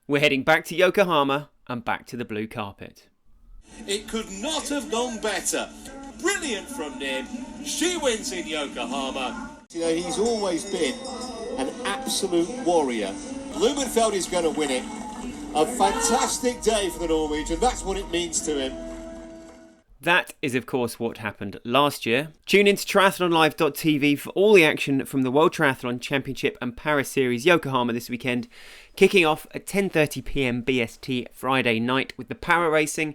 We're heading back to Yokohama and back to the blue carpet. It could not have gone better. Brilliant from Nim. She wins in Yokohama. You know, he's always been an absolute warrior. Blummenfelt is going to win it. A fantastic day for the Norwegian. That's what it means to him. That is, of course, what happened last year. Tune into triathlonlive.tv for all the action from the World Triathlon Championship and Paris Series Yokohama this weekend, kicking off at 10:30pm BST Friday night with the para racing,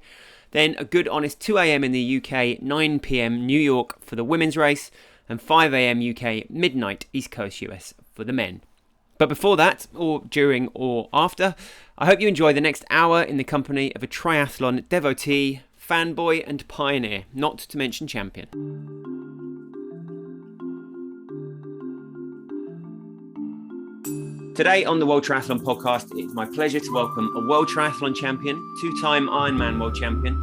then a good honest 2am in the UK, 9pm New York for the women's race, and 5am UK midnight East Coast US for the men. But before that, or during or after, I hope you enjoy the next hour in the company of a triathlon devotee, fanboy and pioneer, not to mention champion. Today on the World Triathlon Podcast, it's my pleasure to welcome a World Triathlon champion, two-time Ironman world champion,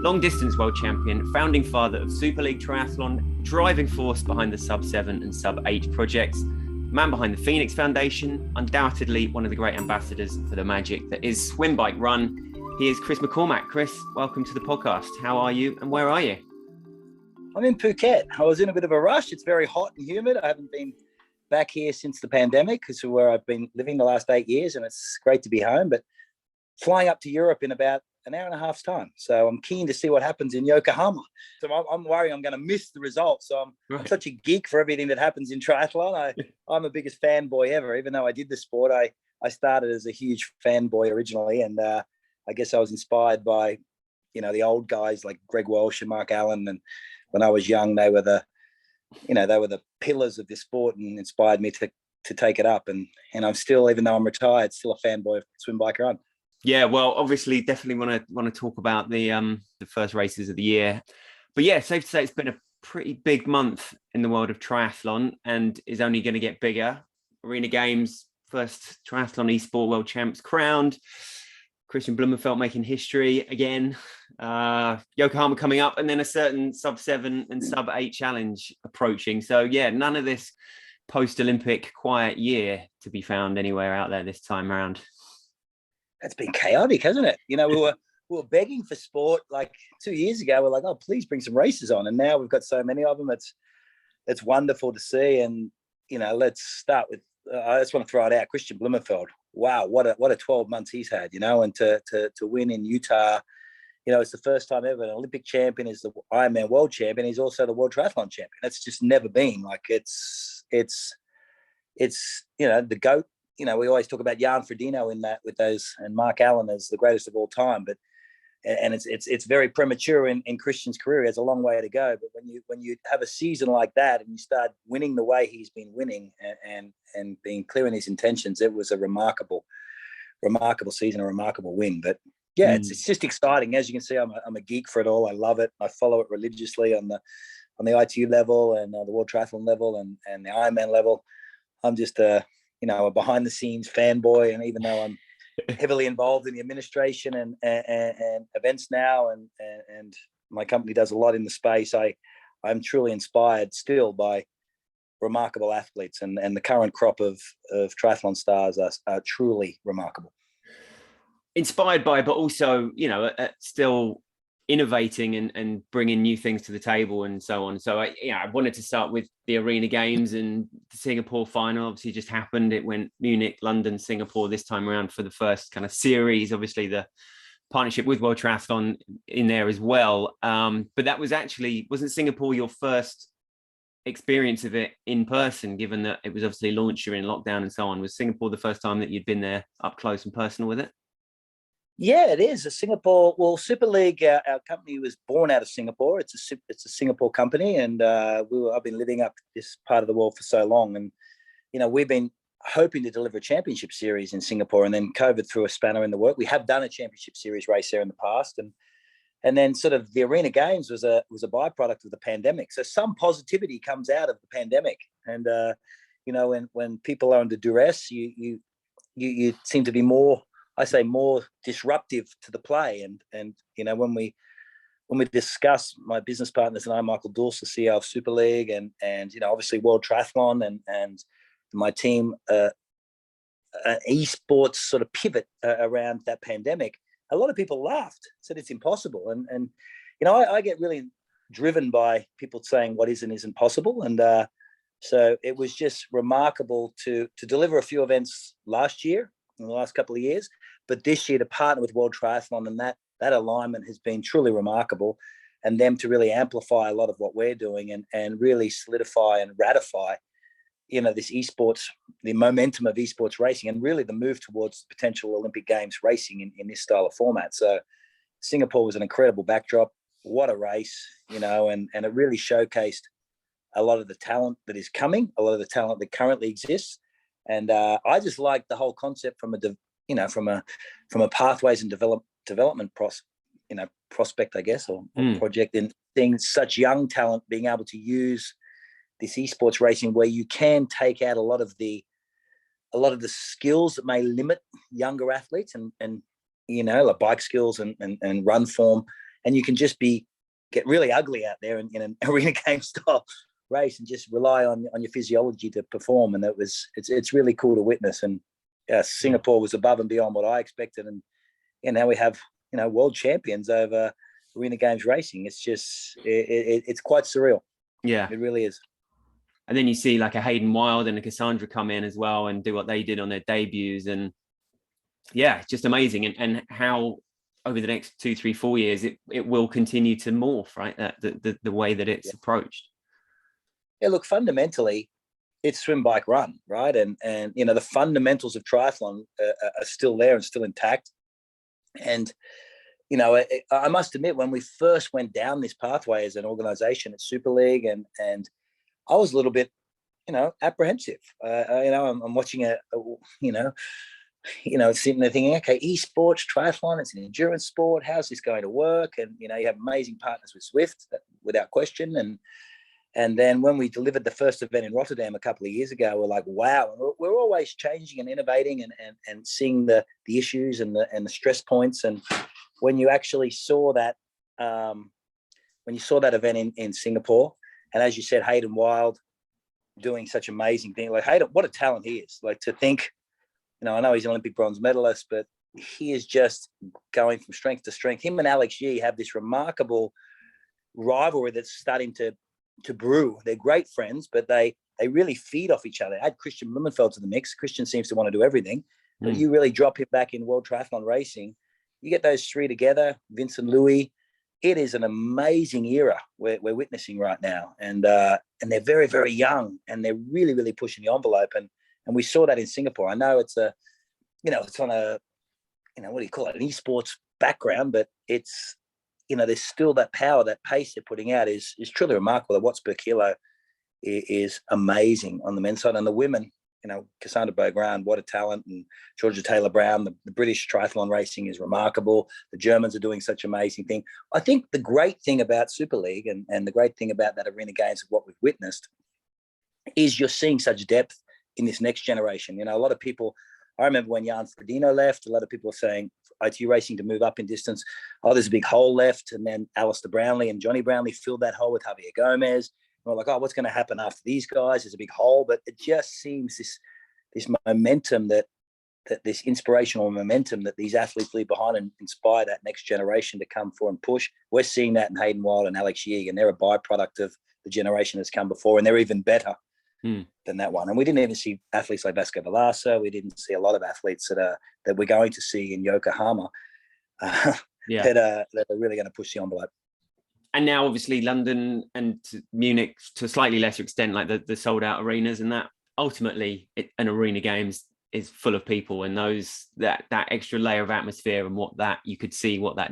long-distance world champion, founding father of Super League Triathlon, driving force behind the Sub7 and Sub8 projects, man behind the Phoenix Foundation, undoubtedly one of the great ambassadors for the magic that is Swim Bike Run. He is Chris McCormack. Chris, welcome to the podcast. How are you and where are you? I'm in Phuket. I was in a bit of a rush. It's very hot and humid. I haven't been back here since the pandemic, because is where I've been living the last 8 years, and it's great to be home. But flying up to Europe in about an hour and a half's time. So I'm keen to see what happens in Yokohama. So I'm worrying I'm going to miss the results. So I'm such a geek for everything that happens in triathlon. I'm the biggest fanboy ever. Even though I did the sport, I started as a huge fanboy originally, and I guess I was inspired by, the old guys like Greg Walsh and Mark Allen. And when I was young, they were the pillars of this sport and inspired me to take it up. And I'm still, even though I'm retired, still a fanboy of Swim Bike Run. Yeah, well, obviously, definitely want to talk about the first races of the year. But yeah, safe to say it's been a pretty big month in the world of triathlon and is only going to get bigger. Arena Games, first triathlon esport world champs crowned. Christian Blummenfelt making history again, Yokohama coming up, and then a certain Sub7 and Sub8 challenge approaching. So yeah, none of this post-Olympic quiet year to be found anywhere out there this time around. It's been chaotic, hasn't it? We were begging for sport like 2 years ago. We're like, oh, please bring some races on, and now we've got so many of them. It's wonderful to see. And let's start with. I just want to throw it out, Christian Blummenfelt. Wow, what a 12 months he's had, and to win in Utah, it's the first time ever an Olympic champion is the Ironman world champion. He's also the world triathlon champion. That's just never been like it's the GOAT. We always talk about Jan Frodeno in that with those, and Mark Allen as the greatest of all time, but it's very premature in Christian's career. He has a long way to go. But when you have a season like that and you start winning the way he's been winning and being clear in his intentions, it was a remarkable season, a remarkable win. But yeah, it's just exciting. As you can see, I'm a geek for it all. I love it. I follow it religiously on the ITU level and the World Triathlon level and the Ironman level. I'm just a behind the scenes fanboy, and even though I'm heavily involved in the administration and events now, and my company does a lot in the space, I'm truly inspired still by remarkable athletes, and the current crop of triathlon stars are truly remarkable. Inspired by, but also, still innovating and bringing new things to the table and so on. So I wanted to start with the Arena Games, and the Singapore final obviously just happened. It went Munich, London, Singapore this time around for the first kind of series. Obviously the partnership with World Triathlon in there as well. But that wasn't Singapore your first experience of it in person, given that it was obviously launched during lockdown and so on? Was Singapore the first time that you'd been there up close and personal with it? Yeah, it is. Super League, our company was born out of Singapore. It's a Singapore company, and I've been living up this part of the world for so long. And, we've been hoping to deliver a championship series in Singapore, and then COVID threw a spanner in the work. We have done a championship series race there in the past. And then sort of the Arena Games was a byproduct of the pandemic. So some positivity comes out of the pandemic. And, when people are under duress, you seem to be more disruptive to the play. And when we discuss, my business partners and I, Michael Dulce, the CEO of Super League, and obviously World Triathlon and my team an esports sort of pivot around that pandemic, a lot of people laughed, said it's impossible. And I get really driven by people saying what is and isn't possible. And so it was just remarkable to deliver a few events last year, in the last couple of years, but this year to partner with World Triathlon, and that alignment has been truly remarkable, and them to really amplify a lot of what we're doing and really solidify and ratify, this esports, the momentum of esports racing, and really the move towards potential Olympic Games racing in this style of format. So Singapore was an incredible backdrop. What a race, and it really showcased a lot of the talent that is coming, a lot of the talent that currently exists. And I just like the whole concept from a pathways and development prospect, I guess, or project, in seeing such young talent being able to use this esports racing, where you can take out a lot of the skills that may limit younger athletes, and like bike skills and run form, and you can just get really ugly out there in an arena game style race and just rely on your physiology to perform. And it's really cool to witness. And Singapore was above and beyond what I expected, and now we have world champions over arena games racing. It's just it's quite surreal. Yeah, it really is. And then you see like a Hayden Wild and a Cassandra come in as well and do what they did on their debuts, and it's just amazing. And how over the next 2, 3, 4 years it will continue to morph, right? The way that it's approached. Yeah, look, fundamentally, it's swim, bike, run, right? And the fundamentals of triathlon are still there and still intact. And I must admit, when we first went down this pathway as an organization at Super League, and I was a little bit, apprehensive. I'm watching sitting there thinking, okay, esports, triathlon, it's an endurance sport. How's this going to work? And, you have amazing partners with Swift, without question. And then when we delivered the first event in Rotterdam a couple of years ago, we're like, wow, we're always changing and innovating and seeing the issues and the stress points. And when you actually saw that, event in Singapore, and as you said, Hayden Wild doing such amazing things, like Hayden, what a talent he is. Like, to think, I know he's an Olympic bronze medalist, but he is just going from strength to strength. Him and Alex Yee have this remarkable rivalry that's starting to brew. They're great friends, but they really feed off each other. Add Christian Blummenfelt to the mix. Christian seems to want to do everything, but you really drop him back in World Triathlon racing. You get those three together, Vincent Louis. It is an amazing era we're witnessing right now, and they're very, very young, and they're really, really pushing the envelope. And we saw that in Singapore. I know it's it's on a, what do you call it, an esports background, but it's, there's still that power, that pace they're putting out is truly remarkable. The watts per kilo is amazing on the men's side. And the women, Cassandra Beaugrand, what a talent, and Georgia Taylor-Brown, the British triathlon racing is remarkable. The Germans are doing such amazing thing. I think the great thing about Super League and the great thing about that arena games of what we've witnessed is you're seeing such depth in this next generation. A lot of people, I remember when Jan Frodeno left, a lot of people were saying ITU Racing to move up in distance. Oh, there's a big hole left. And then Alistair Brownlee and Johnny Brownlee filled that hole with Javier Gomez. And we're like, oh, what's going to happen after these guys? There's a big hole. But it just seems this momentum, that this inspirational momentum that these athletes leave behind and inspire that next generation to come forward and push. We're seeing that in Hayden Wild and Alex Yee, and they're a byproduct of the generation that's come before, and they're even better than that one. And we didn't even see athletes like Vasco Velasco. We didn't see a lot of athletes that we're going to see in Yokohama that are really going to push the envelope. And now obviously London and Munich to a slightly lesser extent, like the sold out arenas, and that ultimately an arena games is full of people, and that extra layer of atmosphere and what that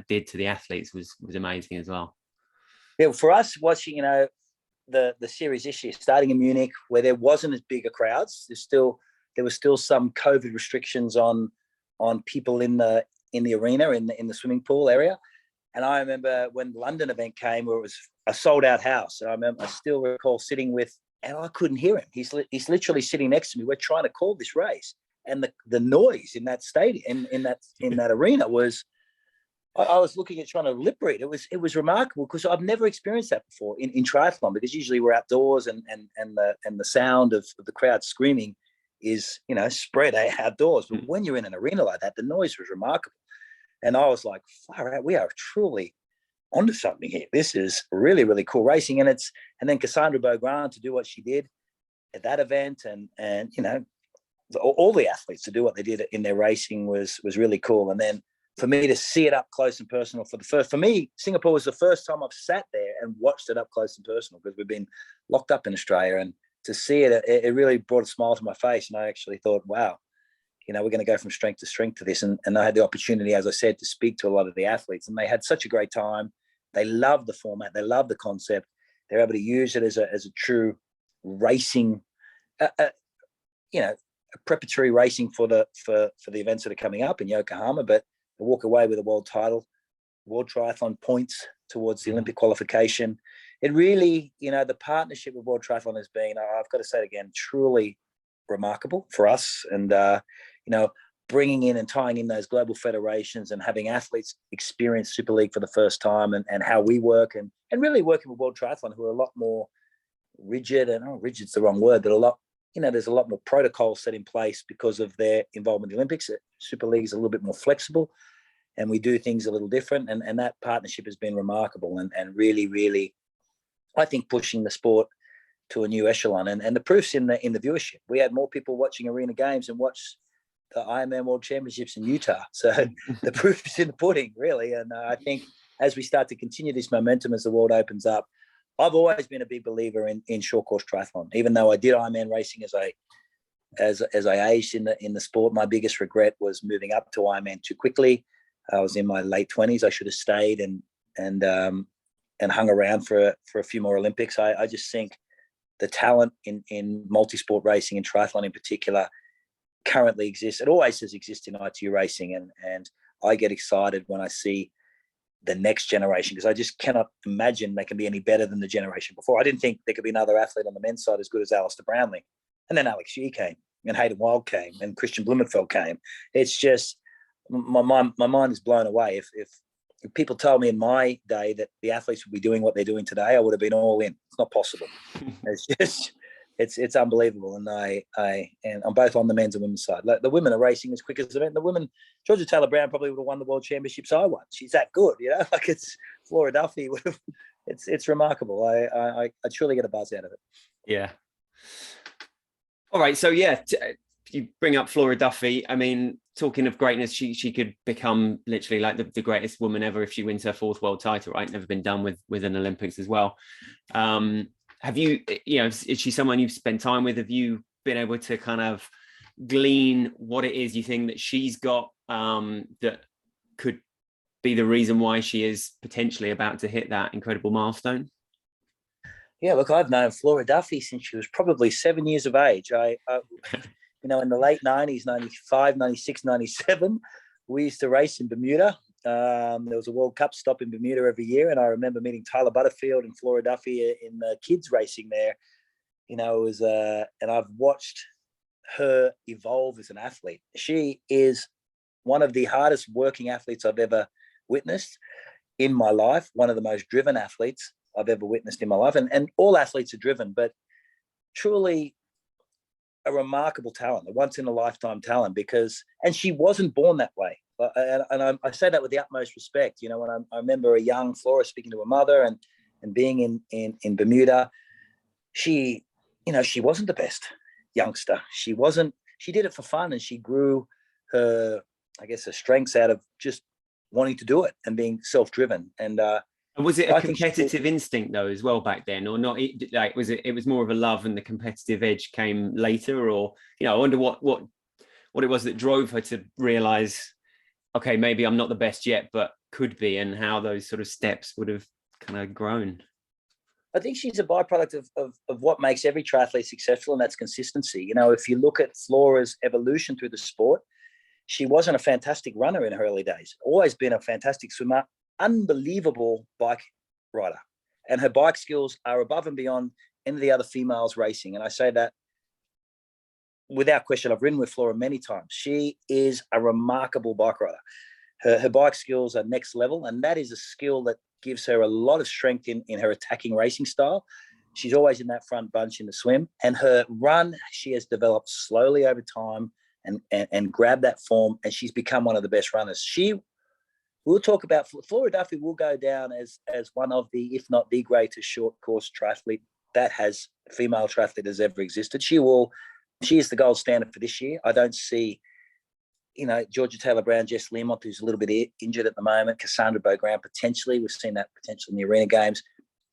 did to the athletes was amazing as well. Yeah, for us watching, the series this year, starting in Munich, where there wasn't as big a crowds, there was still some COVID restrictions on people in the arena, in the swimming pool area. And I remember when the London event came, where it was a sold out house. And I still recall sitting with, and I couldn't hear him. He's literally sitting next to me. We're trying to call this race, and the noise in that stadium, in that arena was. I was looking at trying to lip read. It was remarkable, because I've never experienced that before in triathlon, because usually we're outdoors and the sound of the crowd screaming is, spread outdoors. But when you're in an arena like that, the noise was remarkable. And I was like, far out, we are truly onto something here. This is really, really cool racing. And then Cassandra Beaugrand to do what she did at that event, and all the athletes to do what they did in their racing was really cool. And then for me to see it up close and personal for me, Singapore was the first time I've sat there and watched it up close and personal, because we've been locked up in Australia, and to see it really brought a smile to my face. And I actually thought, wow, we're going to go from strength to strength to this. And I had the opportunity, as I said, to speak to a lot of the athletes, and they had such a great time. They loved the format. They loved the concept. They're able to use it as a true racing, preparatory racing for the events that are coming up in Yokohama, but they walk away with a world title, world triathlon points towards the Olympic qualification. It really, the partnership with World Triathlon has been, I've got to say it again, truly remarkable for us. And, bringing in and tying in those global federations and having athletes experience Super League for the first time, and how we work, and really working with World Triathlon, who are a lot more rigid, and rigid's the wrong word, but there's a lot more protocol set in place because of their involvement in the Olympics. Super League is a little bit more flexible, and we do things a little different. And that partnership has been remarkable, and really, really, I think, pushing the sport to a new echelon. And the proof's in the viewership. We had more people watching arena games and watch the Ironman World Championships in Utah. So the proof is in the pudding, really. And I think as we start to continue this momentum, as the world opens up, I've always been a big believer in short course triathlon. Even though I did Ironman racing as I aged in the sport, my biggest regret was moving up to Ironman too quickly. I was in my late 20s. I should have stayed and hung around for a few more Olympics. I just think the talent in multi-sport racing and triathlon in particular currently exists. It always has existed in ITU racing, and I get excited when I see the next generation, because I just cannot imagine they can be any better than the generation before. I didn't think there could be another athlete on the men's side as good as Alistair Brownlee, and then Alex Yee came, and Hayden Wilde came, and Christian Blummenfelt came. It's just my mind is blown away. If people told me in my day that the athletes would be doing what they're doing today, I would have been all in. It's not possible. It's just it's unbelievable. And I'm both on the men's and women's side. Like, the women are racing as quick as the men. The women, Georgia Taylor Brown probably would have won the world championships I won. She's that good, like it's Flora Duffy would have. It's remarkable. I truly get a buzz out of it. Yeah. All right. So yeah, you bring up Flora Duffy. I mean, talking of greatness, she could become literally like the greatest woman ever if she wins her 4th world title, right? Never been done with an Olympics as well. Have you, is she someone you've spent time with? Have you been able to kind of glean what it is you think that she's got that could be the reason why she is potentially about to hit that incredible milestone? Yeah, look, I've known Flora Duffy since she was probably 7 years of age. I in the late 90s, 95, 96, 97, we used to race in Bermuda. There was a World Cup stop in Bermuda every year, and I remember meeting Tyler Butterfield and Flora Duffy in the kids racing there. It was, and I've watched her evolve as an athlete. She is one of the hardest working athletes I've ever witnessed in my life, one of the most driven athletes I've ever witnessed in my life. And all athletes are driven, but truly a remarkable talent, a once in a lifetime talent, and she wasn't born that way. And I say that with the utmost respect. When I remember a young Flora speaking to her mother and being in Bermuda, she wasn't the best youngster. She did it for fun, and she grew her strengths out of just wanting to do it and being self-driven. And was it a competitive instinct though as well back then, or not? Like, it was more of a love and the competitive edge came later, or I wonder what it was that drove her to realize, okay, maybe I'm not the best yet, but could be, and how those sort of steps would have kind of grown. I think she's a byproduct of what makes every triathlete successful, and that's consistency. If you look at Flora's evolution through the sport, she wasn't a fantastic runner in her early days, always been a fantastic swimmer, unbelievable bike rider. And her bike skills are above and beyond any of the other females racing. And I say that without question. I've ridden with Flora many times. She is a remarkable bike rider. Her bike skills are next level, and that is a skill that gives her a lot of strength in her attacking racing style. She's always in that front bunch in the swim, and her run, she has developed slowly over time and grabbed that form, and she's become one of the best runners. We'll talk about Flora Duffy will go down as one of the, if not the greatest short course triathlete that has female triathlete has ever existed. She is the gold standard for this year. I don't see, Georgia Taylor Brown, Jess Learmont, who's a little bit injured at the moment, Cassandra Beaugrand, potentially. We've seen that potential in the Arena Games,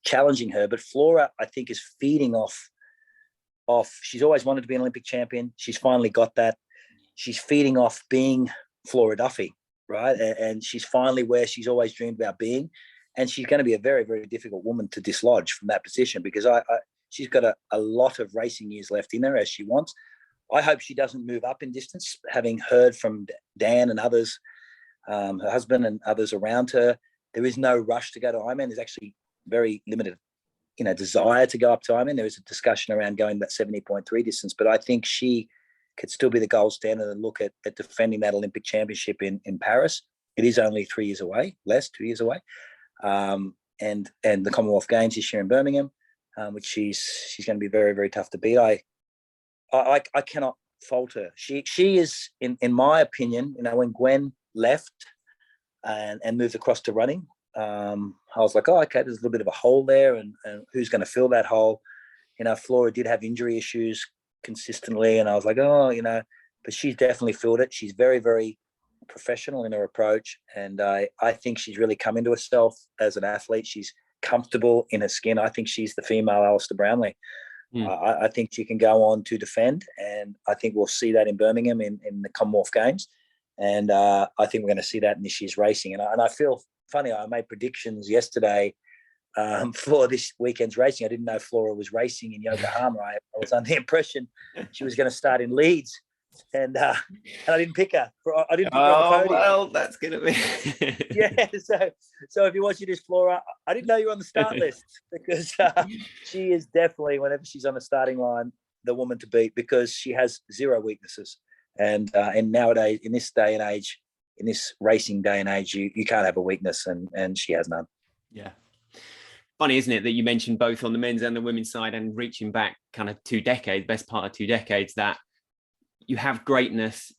challenging her. But Flora, I think, is feeding off. She's always wanted to be an Olympic champion. She's finally got that. She's feeding off being Flora Duffy, right? And she's finally where she's always dreamed about being. And she's going to be a very, very difficult woman to dislodge from that position, because she's got a lot of racing years left in her, as she wants. I hope she doesn't move up in distance, having heard from Dan and others, her husband and others around her. There is no rush to go to Ironman. There's actually very limited, desire to go up to Ironman. There is a discussion around going that 70.3 distance, but I think she could still be the gold standard and look at defending that Olympic championship in Paris. It is only 2 years away. And the Commonwealth Games this year in Birmingham, which she's going to be very, very tough to beat. I cannot fault her. She is, in my opinion, when Gwen left and moved across to running, I was like, oh, okay, there's a little bit of a hole there, and who's going to fill that hole? Flora did have injury issues consistently, and I was like, oh, but she's definitely filled it. She's very, very professional in her approach, and I think she's really come into herself as an athlete. She's comfortable in her skin. I think she's the female Alistair Brownlee. I think she can go on to defend, and I think we'll see that in Birmingham in the Commonwealth Games, and I think we're going to see that in this year's racing. And I feel funny, I made predictions yesterday for this weekend's racing. I didn't know Flora was racing in Yokohama. I was under the impression she was going to start in Leeds, and I didn't pick her. I didn't pick her on the podium. Well, that's going to be yeah. So if you're watching this, Flora, I didn't know you were on the start list, because she is definitely, whenever she's on the starting line, the woman to beat, because she has zero weaknesses. And nowadays, in this day and age, in this racing day and age, you can't have a weakness, and she has none. Yeah. Funny, isn't it, that you mentioned both on the men's and the women's side, and reaching back kind of 2 decades, best part of 2 decades, that you have greatness,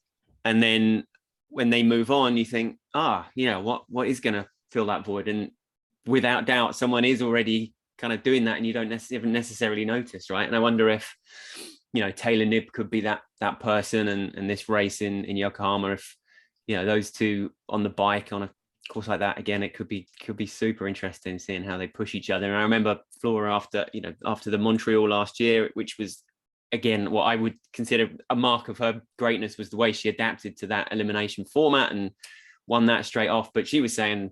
and then when they move on, you think, what is going to fill that void? And without doubt, someone is already kind of doing that, and you don't necessarily notice, right? And I wonder if, Taylor Knibb could be that person, and this race in Yokohama, if, those two on the bike on a course like that, again, it could be super interesting seeing how they push each other. And I remember Flora after the Montreal last year, which was, again, what I would consider a mark of her greatness, was the way she adapted to that elimination format and won that straight off. But she was saying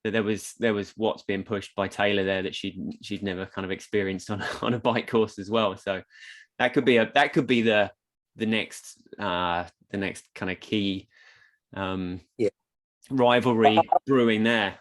that there was what's being pushed by Taylor there that she'd never kind of experienced on a bike course as well. So that could be the next kind of key rivalry brewing there.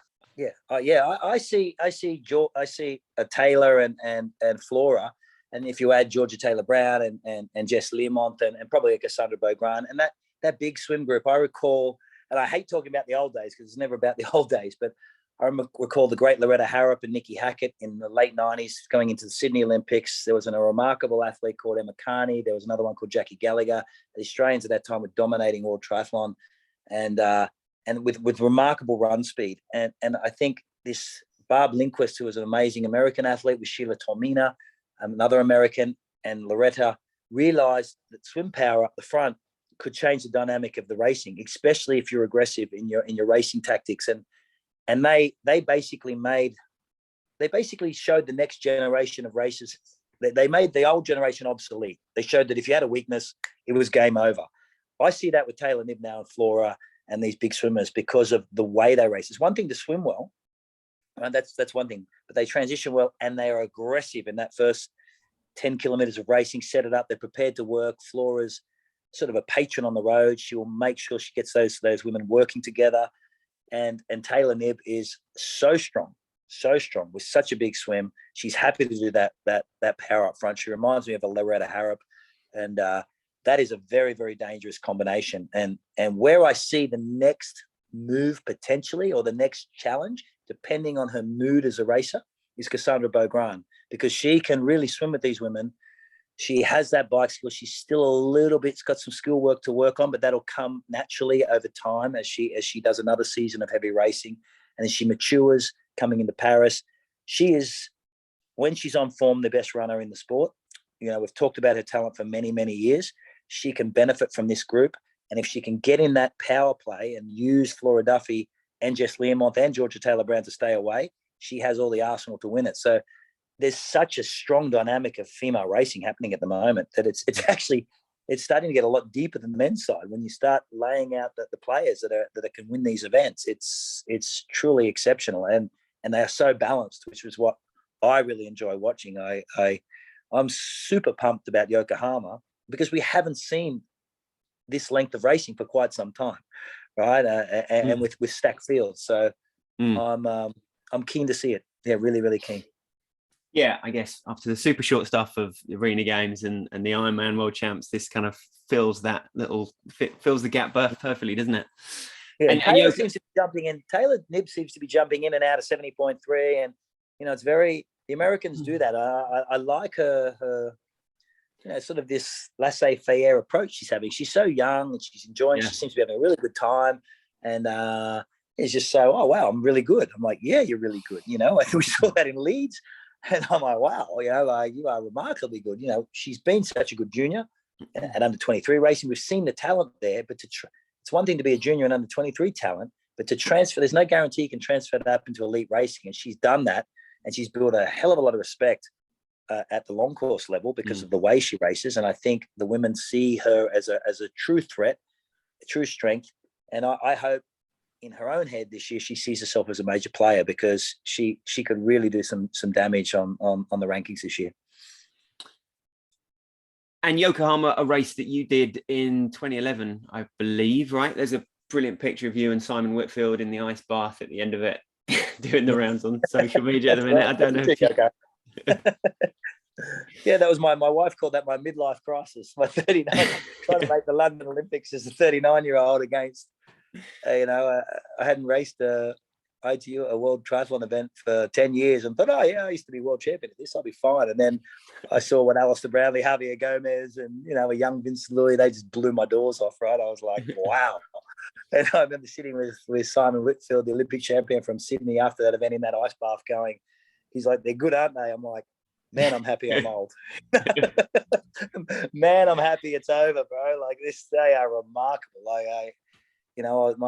I see a Taylor and Flora. And if you add Georgia Taylor Brown and Jess Learmont and probably a Cassandra Beaugrand, and that big swim group, I recall, and I hate talking about the old days because it's never about the old days, but I recall the great Loretta Harrop and Nikki Hackett in the late 90s going into the Sydney Olympics. There was a remarkable athlete called Emma Carney. There was another one called Jackie Gallagher. The Australians at that time were dominating world triathlon and with remarkable run speed. And I think this Barb Lindquist, who was an amazing American athlete, with Sheila Tormina, another American, and Loretta, realized that swim power up the front could change the dynamic of the racing, especially if you're aggressive in your racing tactics. And they basically showed the next generation of racers. They made the old generation obsolete. They showed that if you had a weakness, it was game over. I see that with Taylor Knibb now and Flora and these big swimmers because of the way they race. It's one thing to swim well, and that's one thing, but they transition well and they are aggressive in that first 10 kilometers of racing, set it up. They're prepared to work. Flora's sort of a patron on the road. She will make sure she gets those women working together. And Taylor Knibb is so strong with such a big swim. She's happy to do that power up front. She reminds me of a Loretta Harrop, and that is a very, very dangerous combination. And where I see the next move potentially, or the next challenge, depending on her mood as a racer, is Cassandra Beaugrand, because she can really swim with these women. She has that bike skill. She's still a little bit, got some skill work to work on, but that'll come naturally over time as she does another season of heavy racing, and as she matures coming into Paris. She is, when she's on form, the best runner in the sport. We've talked about her talent for many, many years. She can benefit from this group. And if she can get in that power play and use Flora Duffy and Jess Learmonth and Georgia Taylor-Brown to stay away, she has all the arsenal to win it. So there's such a strong dynamic of female racing happening at the moment that it's starting to get a lot deeper than the men's side. When you start laying out the players that can win these events, it's truly exceptional, and they are so balanced, which is what I really enjoy watching. I'm super pumped about Yokohama because we haven't seen this length of racing for quite some time, right? And with stacked fields, so I'm keen to see it. Yeah, really, really keen. Yeah, I guess after the super short stuff of the Arena Games and the Ironman World Champs, this kind of fills the gap perfectly, doesn't it? Yeah, and Taylor seems to be jumping in. Taylor Nibb seems to be jumping in and out of 70.3, and it's very, the Americans do that. I like her sort of this laissez-faire approach she's having. She's so young and she's enjoying. Yeah. She seems to be having a really good time, and it's just so, oh wow, I'm really good. I'm like, yeah, you're really good. We saw that in Leeds. And I'm like, wow, you are remarkably good. She's been such a good junior at under 23 racing. We've seen the talent there, but it's one thing to be a junior and under 23 talent, but to transfer, there's no guarantee you can transfer that up into elite racing. And she's done that, and she's built a hell of a lot of respect at the long course level because of the way she races. And I think the women see her as a true threat, a true strength. And I hope in her own head this year she sees herself as a major player, because she could really do some damage on the rankings this year. And Yokohama, a race that you did in 2011, I believe, right? There's a brilliant picture of you and Simon Whitfield in the ice bath at the end of it, doing the rounds on social media at the minute. I don't know if you... Yeah, that was my wife called that my midlife crisis. My 39, trying to make the London Olympics as a 39-year-old against, I hadn't raced a World Triathlon event for 10 years and thought, oh yeah, I used to be world champion at this, I'll be fine. And then I saw when Alistair Brownlee, Javier Gomez, and a young Vincent Louis, they just blew my doors off, right? I was like, wow. And I remember sitting with Simon Whitfield, the Olympic champion from Sydney, after that event in that ice bath, going, he's like, they're good, aren't they? I'm like, man, I'm happy I'm old. Man, I'm happy it's over, bro. Like, they are remarkable. Like, I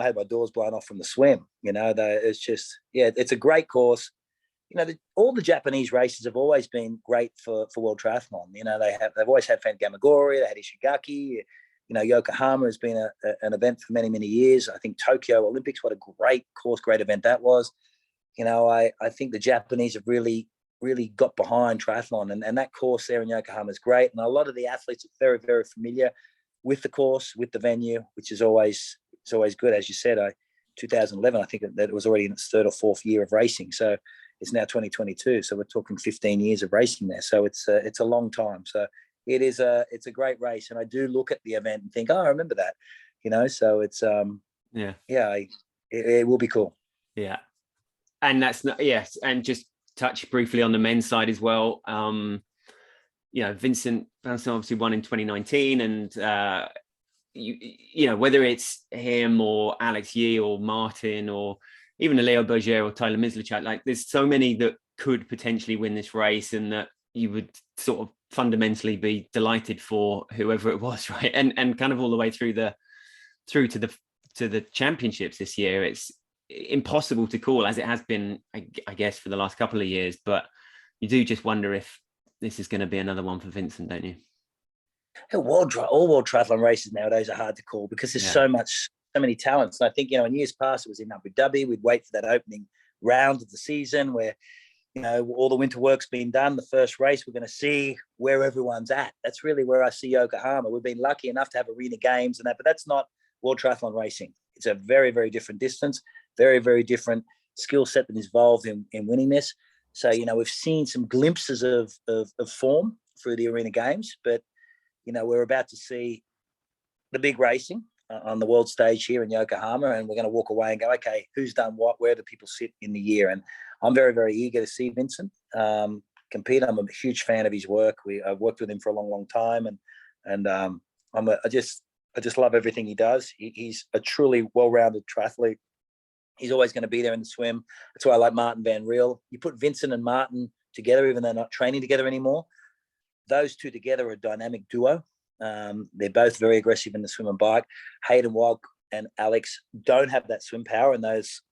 had my doors blown off from the swim. It's just, yeah, it's a great course. All the Japanese races have always been great for World Triathlon. They've always had Fangamagori, they had Ishigaki. Yokohama has been an event for many, many years. I think Tokyo Olympics, what a great course, great event that was. I think the Japanese have really got behind triathlon, and that course there in Yokohama is great. And a lot of the athletes are very, very familiar with the course, with the venue, which is always good. As you said, 2011, I think that it was already in its third or fourth year of racing. So it's now 2022. So we're talking 15 years of racing there. So it's a long time. So it's a great race. And I do look at the event and think, oh, I remember that, so it's, it will be cool. Yeah. And that's not, yes. And just touch briefly on the men's side as well. Vincent obviously won in 2019, and whether it's him or Alex Yee or Martin or even a Leo Berger or Tyler Mislechak, like there's so many that could potentially win this race, and that you would sort of fundamentally be delighted for whoever it was, right? And kind of all the way through to the championships this year. It's impossible to call, as it has been, I guess, for the last couple of years, but you do just wonder if this is going to be another one for Vincent, don't you? All world triathlon races nowadays are hard to call because there's so many talents. And I think, in years past, it was in Abu Dhabi. We'd wait for that opening round of the season where, all the winter work's been done. The first race, we're going to see where everyone's at. That's really where I see Yokohama. We've been lucky enough to have Arena Games and that, but that's not world triathlon racing. It's a very, very different distance, very, very different skill set that is involved in winning this. So, we've seen some glimpses of form through the Arena Games, but, we're about to see the big racing. on the world stage here in Yokohama, and we're going to walk away and go, okay, who's done what? Where do people sit in the year? And I'm very, very eager to see Vincent compete. I'm a huge fan of his work. I've worked with him for a long, long time, and I just love everything he does. He's a truly well-rounded triathlete. He's always going to be there in the swim. That's why I like Martin Van Riel. You put Vincent and Martin together, even though they're not training together anymore. Those two together are a dynamic duo. They're both very aggressive in the swim and bike. Hayden Wilde and Alex don't have that swim power, and those,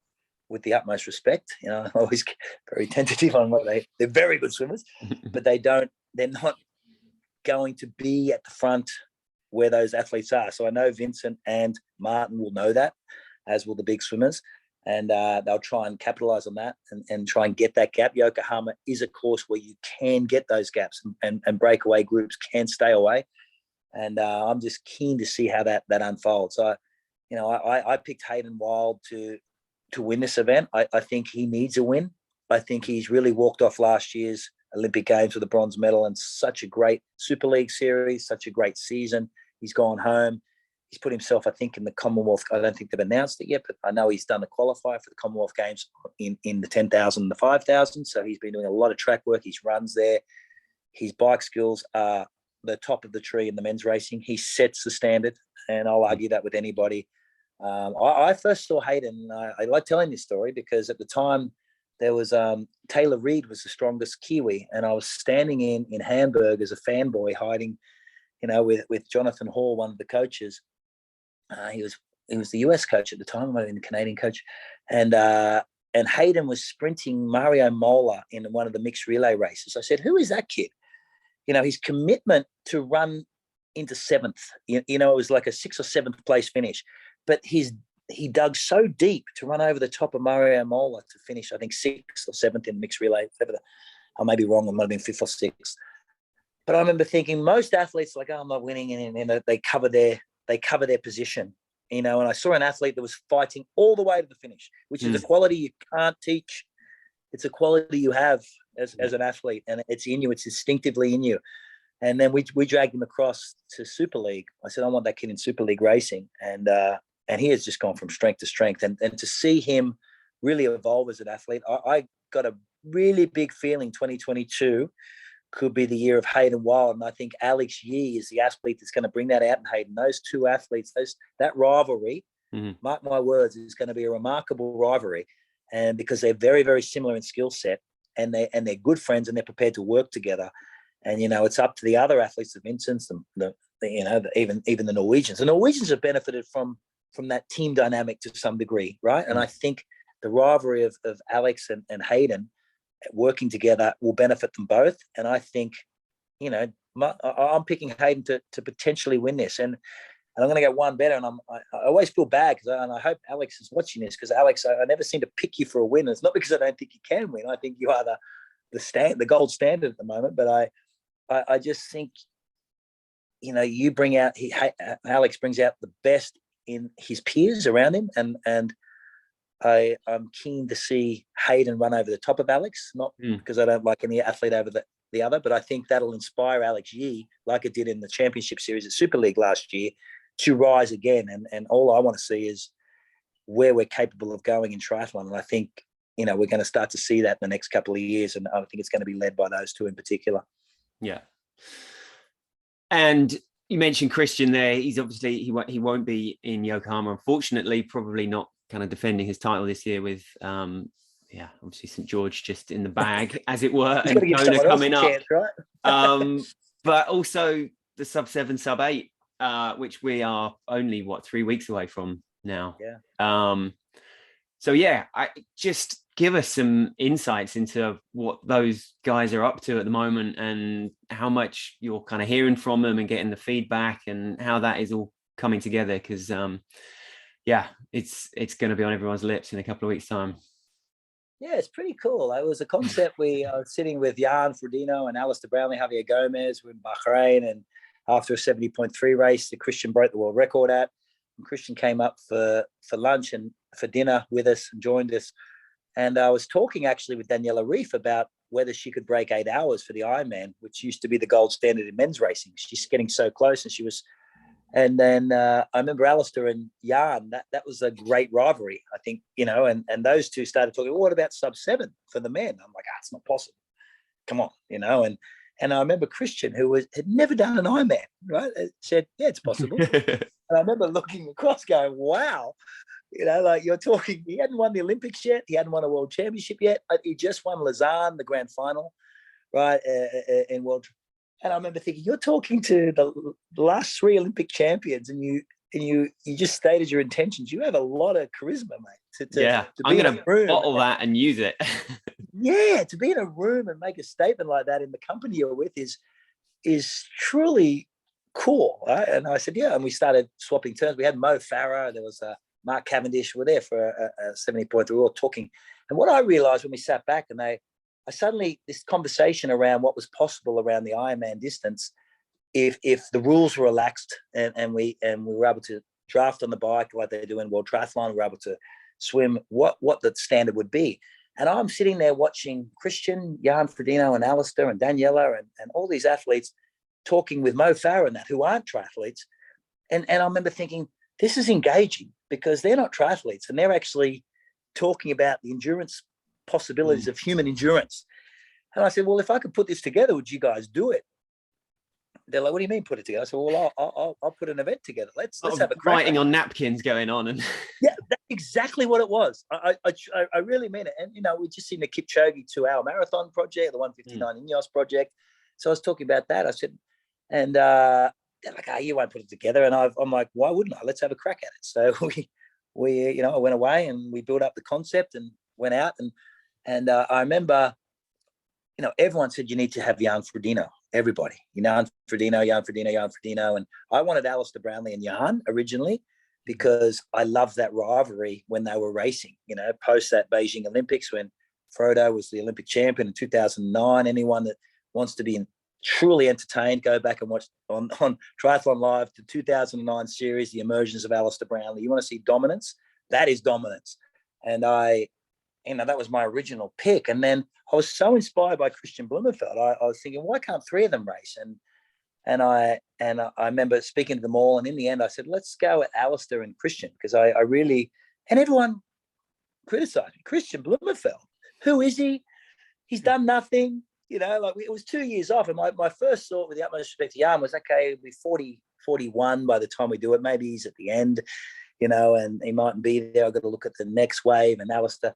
with the utmost respect, I'm always very tentative on what they're very good swimmers, but they're not going to be at the front where those athletes are. So I know Vincent and Martin will know that, as will the big swimmers. And they'll try and capitalize on that and try and get that gap. Yokohama is a course where you can get those gaps and breakaway groups can stay away. And I'm just keen to see how that unfolds. I picked Hayden Wilde to win this event. I think he needs a win. I think he's really walked off last year's Olympic Games with a bronze medal and such a great Super League series, such a great season. He's gone home. He's put himself, I think, in the Commonwealth. I don't think they've announced it yet, but I know he's done the qualifier for the Commonwealth Games in the 10,000 and the 5,000. So he's been doing a lot of track work. His runs there. His bike skills are the top of the tree in the men's racing. He sets the standard, and I'll argue that with anybody. I first saw Hayden. I like telling this story because at the time there was Taylor Reid was the strongest Kiwi, and I was standing in Hamburg as a fanboy hiding, with Jonathan Hall, one of the coaches. He was the US coach at the time, might have been the Canadian coach, and Hayden was sprinting Mario Mola in one of the mixed relay races. I said, "Who is that kid?" His commitment to run into seventh. It was like a 6th or 7th place finish, but he dug so deep to run over the top of Mario Mola to finish, I think 6th or 7th in mixed relay. I may be wrong. It might have been 5th or 6th. But I remember thinking most athletes are like, "Oh, I'm not winning," and they cover their position, and I saw an athlete that was fighting all the way to the finish, which is a quality you can't teach. It's a quality you have as an athlete, and it's in you. It's instinctively in you. And then we dragged him across to Super League. I said, "I want that kid in Super League racing," and he has just gone from strength to strength. And to see him really evolve as an athlete, I got a really big feeling 2022 could be the year of Hayden Wilde. And I think Alex Yee is the athlete that's going to bring that out in Hayden. Those two athletes, that rivalry, mark my words, is going to be a remarkable rivalry. And because they're very, very similar in skill set, and they're good friends, and they're prepared to work together. And, it's up to the other athletes, the Vincents, even the Norwegians. The Norwegians have benefited from that team dynamic to some degree, right? And I think the rivalry of Alex and Hayden working together will benefit them both. And I think, I'm picking Hayden to potentially win this. And I'm going to go one better. And I always feel bad and I hope Alex is watching this, because Alex, I never seem to pick you for a win. It's not because I don't think you can win. I think you are the gold standard at the moment. But I just think, you bring out, Alex brings out the best in his peers around him. And I'm keen to see Hayden run over the top of Alex, not because I don't like any athlete over the other, but I think that'll inspire Alex Yee, like it did in the championship series at Super League last year, to rise again. And all I want to see is where we're capable of going in triathlon. And I think, we're going to start to see that in the next couple of years. And I think it's going to be led by those two in particular. Yeah. And you mentioned Christian there. He's obviously, he won't be in Yokohama, unfortunately, probably not kind of defending his title this year with, obviously St. George just in the bag, as it were, and Kona coming up. Chance, right? But also the Sub7, Sub8, which we are only 3 weeks away from now. Yeah. So I just give us some insights into what those guys are up to at the moment, and how much you're kind of hearing from them and getting the feedback, and how that is all coming together. Because it's going to be on everyone's lips in a couple of weeks' time. Yeah, it's pretty cool. It was a concept. We are sitting with Jan Frodeno and Alistair Brownlee, Javier Gomez. We're in Bahrain, and after a 70.3 race, the Christian broke the world record at. And Christian came up for lunch and for dinner with us and joined us. And I was talking actually with Daniela Reef about whether she could break 8 hours for the Ironman, which used to be the gold standard in men's racing. She's getting so close, and she was And then I remember Alistair and Jan, that was a great rivalry, I think, and those two started talking, well, what about Sub-7 for the men? I'm like, it's not possible. Come on, and I remember Christian, who had never done an Ironman, right? Said, yeah, it's possible. And I remember looking across going, wow, like you're talking, he hadn't won the Olympics yet. He hadn't won a world championship yet. He just won Lausanne, the grand final, right, in world. And I remember thinking, you're talking to the last 3 Olympic champions, and you just stated your intentions. You have a lot of charisma, mate. To I'm going to bottle that and use it. Yeah, to be in a room and make a statement like that in the company you're with is truly cool, right? And I said, yeah. And we started swapping terms. We had Mo Farah. There was Mark Cavendish. We're there for a 70 point. We were all talking. And what I realized when we sat back and I suddenly, this conversation around what was possible around the Ironman distance, if the rules were relaxed and we were able to draft on the bike like they do in World Triathlon, we were able to swim, what the standard would be. And I'm sitting there watching Christian, Jan Frodeno and Alistair and Daniela and all these athletes talking with Mo Farah and that, who aren't triathletes. And I remember thinking, this is engaging because they're not triathletes and they're actually talking about the endurance possibilities of human endurance. And I said, well, if I could put this together, would you guys do it? They're like, what do you mean put it together? I said, well, I'll put an event together. Let's have a crack. Writing on napkins going on. And yeah, that's exactly what it was. I really mean it. And, we just seen the Kipchoge 2-hour marathon project, the 159 Ineos project. So I was talking about that. I said, and they're like, you won't put it together. And I'm like, why wouldn't I? Let's have a crack at it. So we I went away and we built up the concept and went out. And I remember, everyone said you need to have Jan Frodeno. Everybody, Jan Frodeno. And I wanted Alistair Brownlee and Jan originally because I loved that rivalry when they were racing, post that Beijing Olympics when Frodo was the Olympic champion in 2009. Anyone that wants to be truly entertained, go back and watch on Triathlon Live, the 2009 series, the emergence of Alistair Brownlee. You want to see dominance? That is dominance. And that was my original pick. And then I was so inspired by Christian Blummenfelt. I was thinking, why can't 3 of them race? And I remember speaking to them all. And in the end, I said, let's go at Alistair and Christian because I really, and everyone criticized me. Christian Blummenfelt, who is he? He's done nothing. It was 2 years off. And my first thought with the utmost respect to Jan was, okay, he'll be 40, 41 by the time we do it. Maybe he's at the end, and he mightn't be there. I've got to look at the next wave and Alistair.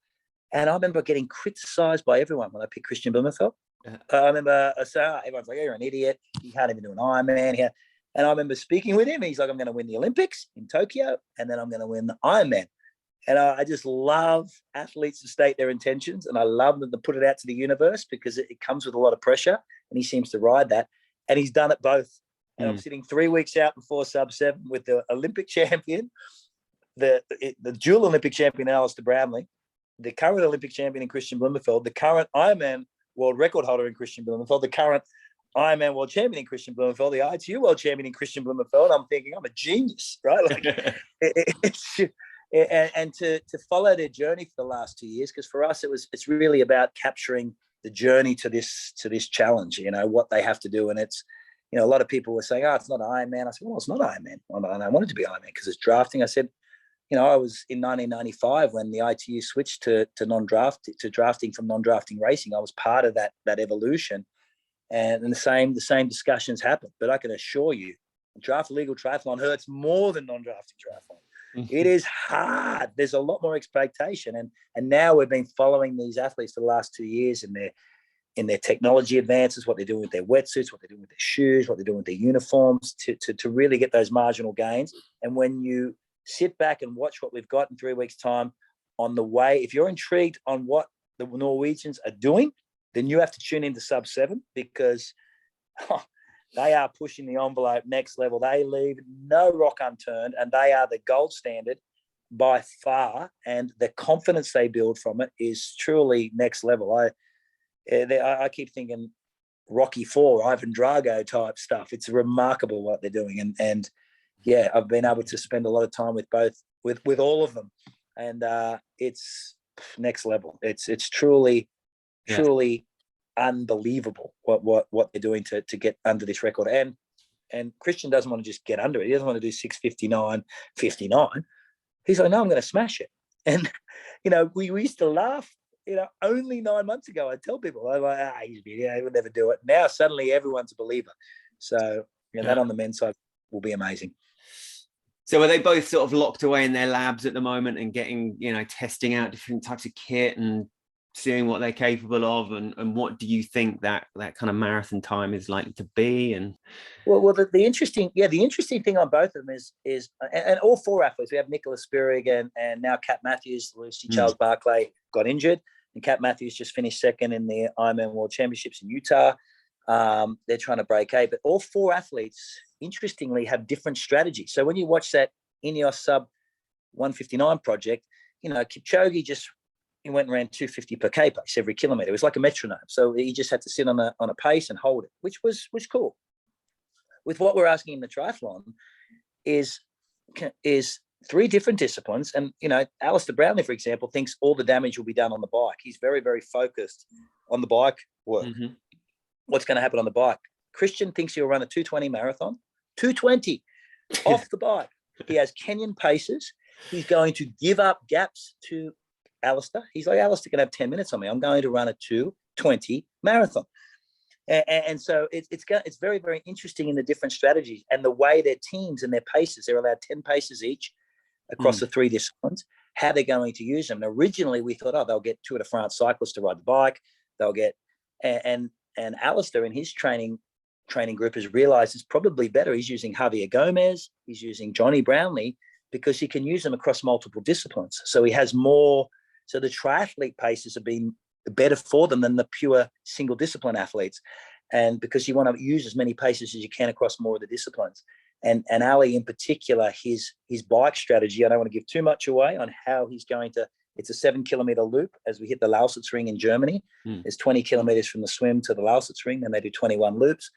And I remember getting criticised by everyone when I picked Christian Blummenfelt. I remember everyone's like, you're an idiot. You can't even do an Ironman here. And I remember speaking with him. He's like, I'm going to win the Olympics in Tokyo, and then I'm going to win the Ironman. And I just love athletes to state their intentions, and I love them to put it out to the universe because it comes with a lot of pressure, and he seems to ride that. And he's done it both. And I'm sitting 3 weeks out before Sub-7 with the Olympic champion, the dual Olympic champion, Alistair Brownlee, the current Olympic champion in Christian Blummenfelt, the current Ironman world record holder in Christian Blummenfelt, the current Ironman world champion in Christian Blummenfelt, the ITU world champion in Christian Blummenfelt. I'm thinking, I'm a genius, right? Like, and to follow their journey for the last 2 years, because for us it's really about capturing the journey to this challenge. What they have to do, and it's a lot of people were saying, it's not Ironman. I said, well, it's not Ironman. And I wanted to be Ironman because it's drafting. I said, I was in 1995 when the ITU switched to drafting from non-drafting racing. I was part of that evolution, and the same discussions happened. But I can assure you, draft legal triathlon hurts more than non-drafting triathlon. It is hard. There's a lot more expectation, and now we've been following these athletes for the last 2 years in their technology advances, what they're doing with their wetsuits, what they're doing with their shoes, what they're doing with their uniforms, to really get those marginal gains. And when you sit back and watch what we've got in 3 weeks' time on the way, if you're intrigued on what the Norwegians are doing, then you have to tune into Sub-7 because they are pushing the envelope next level. They leave no rock unturned, and they are the gold standard by far. And the confidence they build from it is truly next level. I keep thinking Rocky IV, Ivan Drago type stuff. It's remarkable what they're doing. And yeah, I've been able to spend a lot of time with all of them, and it's next level. It's truly unbelievable what they're doing to get under this record. And And Christian doesn't want to just get under it. He doesn't want to do 6:59:59. He's like, no, I'm going to smash it. And, we used to laugh, only 9 months ago. I'd tell people, I'm like, he would never do it. Now, suddenly everyone's a believer. So, that on the men's side will be amazing. So are they both sort of locked away in their labs at the moment and getting, testing out different types of kit and seeing what they're capable of, and what do you think that kind of marathon time is likely to be? And the interesting thing on both of them is and all four athletes, we have Nicholas Spirig and now Kat Matthews. Lucy Charles Barclay got injured, and Kat Matthews just finished second in the Ironman World Championships in Utah. They're trying to break eight, but all four athletes interestingly have different strategies. So when you watch that Ineos Sub 159 project, Kipchoge he went and ran 250 per K pace every kilometer. It was like a metronome. So he just had to sit on a pace and hold it, which was cool. With what we're asking in the triathlon is three different disciplines. And, Alistair Brownlee, for example, thinks all the damage will be done on the bike. He's very, very focused on the bike work. Mm-hmm. What's going to happen on the bike? Christian thinks he'll run a 220 marathon, 220 off the bike. He has Kenyan paces. He's going to give up gaps to Alistair. He's like, Alistair can have 10 minutes on me. I'm going to run a 220 marathon. And so it's very, very interesting in the different strategies and the way their teams and their paces, they're allowed 10 paces each across the three disciplines, how they're going to use them. And originally we thought, they'll get Tour de France cyclists to ride the bike. They'll get, and Alistair in his training group has realized it's probably better. He's using Javier Gomez. He's using Johnny Brownlee because he can use them across multiple disciplines. So he has more. So the triathlete paces have been better for them than the pure single discipline athletes. And because you want to use as many paces as you can across more of the disciplines. And Ali in particular, his bike strategy, I don't want to give too much away on how he's going to, it's a 7-kilometer loop as we hit the Lausitz ring in Germany. There's 20 kilometers from the swim to the Lausitz ring, and they do 21 loops.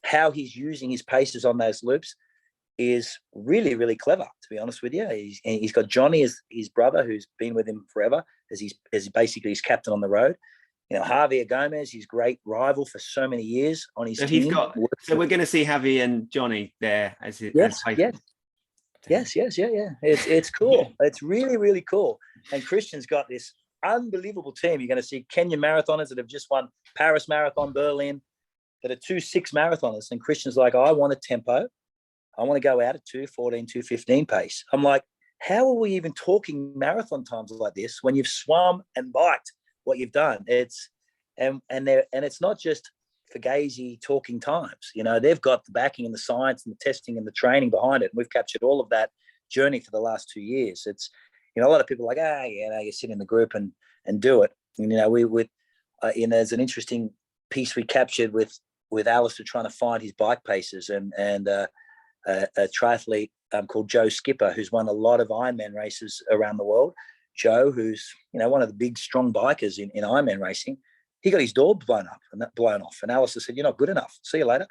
How he's using his paces on those loops is really, really clever, to be honest with you. He's got Johnny as his brother, who's been with him forever, as basically his captain on the road. Javier Gomez, his great rival for so many years on his team. So we're going to see Javi and Johnny there as his Yes. It's cool. It's really, really cool. And Christian's got this unbelievable team. You're going to see Kenyan marathoners that have just won Paris Marathon, Berlin, that are 2:06 marathoners. And Christian's like, I want a tempo. I want to go out at 2:14, 2:15 pace. I'm like, how are we even talking marathon times like this when you've swum and biked what you've done? It's not just Fugazi talking times. They've got the backing and the science and the testing and the training behind it. And we've captured all of that journey for the last 2 years. It's, a lot of people are like, you sit in the group and do it. And, there's an interesting piece we captured with Alistair trying to find his bike paces and a triathlete called Joe Skipper, who's won a lot of Ironman races around the world. Joe, who's one of the big strong bikers in Ironman racing, he got his door blown off, and Alistair said, "You're not good enough. See you later."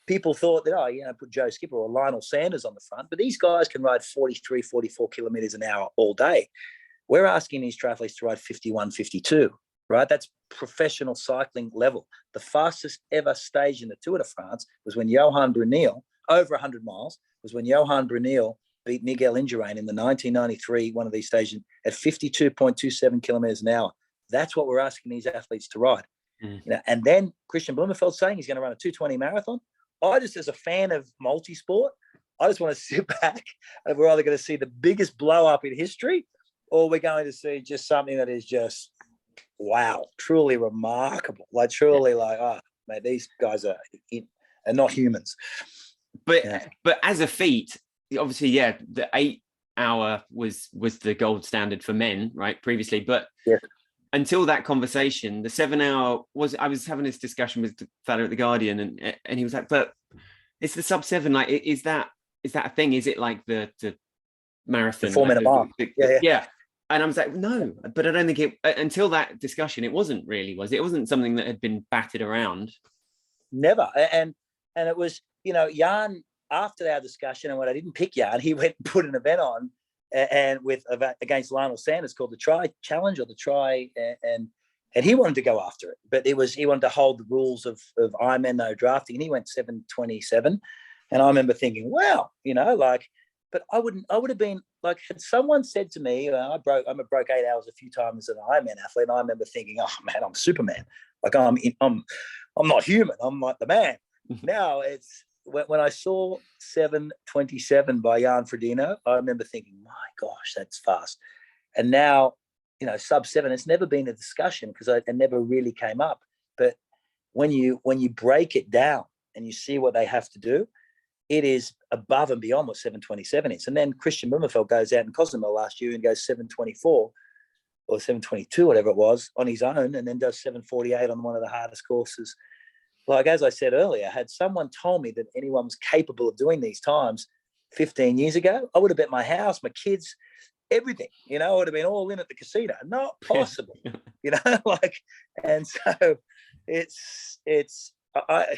People thought that put Joe Skipper or Lionel Sanders on the front, but these guys can ride 43, 44 kilometers an hour all day. We're asking these triathletes to ride 51, 52. Right, that's professional cycling level. The fastest ever stage in the Tour de France was when Johan Brunel, over 100 miles, was when Johan Brunel beat Miguel Indurain in the 1993 one of these stages at 52.27 kilometers an hour. That's what we're asking these athletes to ride. And then Christian Blummenfelt saying he's going to run a 220 marathon. I just, as a fan of multisport, I just want to sit back and we're either going to see the biggest blow up in history, or we're going to see just something that is just, wow, truly remarkable. Man, these guys are not humans. But as a feat, obviously, the 8 hour was the gold standard for men, right? Previously, but until that conversation, the 7 hour was. I was having this discussion with the fellow at the Guardian, and he was like, "But it's the sub 7. Like, is that a thing? Is it like the marathon, the 4 minute mark?" Yeah. And I was like, no, but I don't think until that discussion, it wasn't really, was it? It wasn't something that had been batted around. Never. And it was, Jan, after our discussion, and when I didn't pick Jan, he went and put an event on and against Lionel Sanders called the Tri Challenge or the Tri. and he wanted to go after it, but he wanted to hold the rules of Ironman, no drafting, and he went 7:27. And I remember thinking, wow, but I would have been like, had someone said to me, I'm a broke 8 hours a few times as an Ironman athlete, and I remember thinking, oh man, I'm Superman. Like I'm not human. I'm like the man. Now it's when I saw 7:27 by Jan Frodeno, I remember thinking, my gosh, that's fast. And now, sub-7, it's never been a discussion because it never really came up. But when you break it down and you see what they have to do, it is above and beyond what 7:27 is. And then Christian Blummenfelt goes out in Cozumel last year and goes 7:24 or 7:22, whatever it was, on his own, and then does 7:48 on one of the hardest courses. Like, as I said earlier, had someone told me that anyone was capable of doing these times 15 years ago, I would have bet my house, my kids, everything, I would have been all in at the casino. Not possible, and so I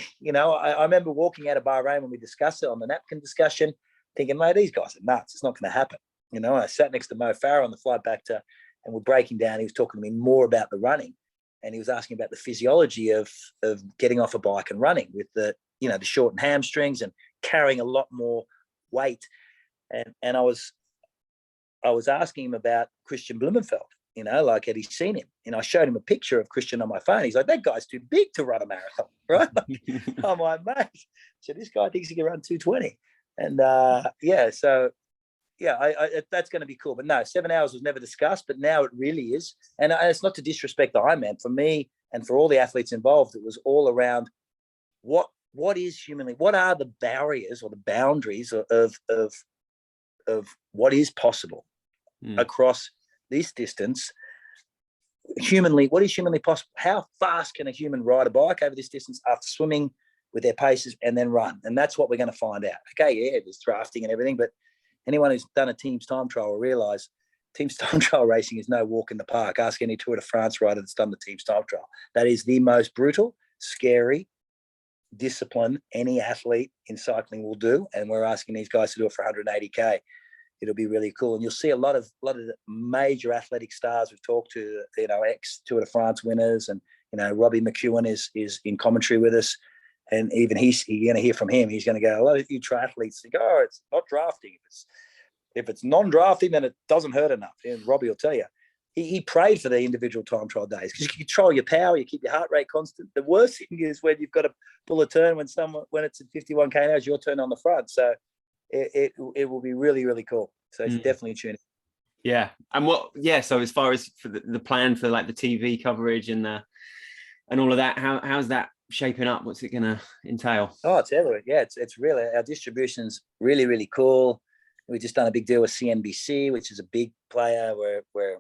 remember walking out of Bahrain when we discussed it on the napkin discussion, thinking, mate, these guys are nuts. It's not going to happen. I sat next to Mo Farah on the flight back and we're breaking down. He was talking to me more about the running, and he was asking about the physiology of getting off a bike and running with the shortened hamstrings and carrying a lot more weight. And I was asking him about Christian Blummenfelt, had he seen him? I showed him a picture of Christian on my phone. He's like, that guy's too big to run a marathon, right? I'm like, mate, so this guy thinks he can run 2:20. And that's going to be cool. But no, 7 hours was never discussed, but now it really is. And it's not to disrespect the Ironman. For me and for all the athletes involved, it was all around what is humanly, what are the barriers or the boundaries of what is possible across this distance. What is humanly possible? How fast can a human ride a bike over this distance after swimming with their paces and then run? And that's what we're going to find out. Okay, yeah, there's drafting and everything, but anyone who's done a team's time trial will realize team's time trial racing is no walk in the park. Ask any Tour de France rider that's done the team's time trial. That is the most brutal, scary discipline any athlete in cycling will do, and we're asking these guys to do it for 180k. It'll be really cool, and you'll see a lot of the major athletic stars we've talked to, ex Tour de France winners, and Robbie McEwen is in commentary with us, and even you're going to hear from him. He's going to go, a lot of you triathletes think, oh, it's not drafting. If it's non-drafting, then it doesn't hurt enough. And Robbie will tell you, he prayed for the individual time trial days because you control your power, you keep your heart rate constant. The worst thing is when you've got to pull a turn when it's at 51k hours, your turn on the front. So it will be really, really cool. So it's definitely tune in. Yeah. And so as far as for the plan for like the TV coverage and all of that, how's that shaping up? What's it going to entail? Oh, it's everywhere. Yeah, it's really, our distribution's really, really cool. We've just done a big deal with CNBC, which is a big player. We're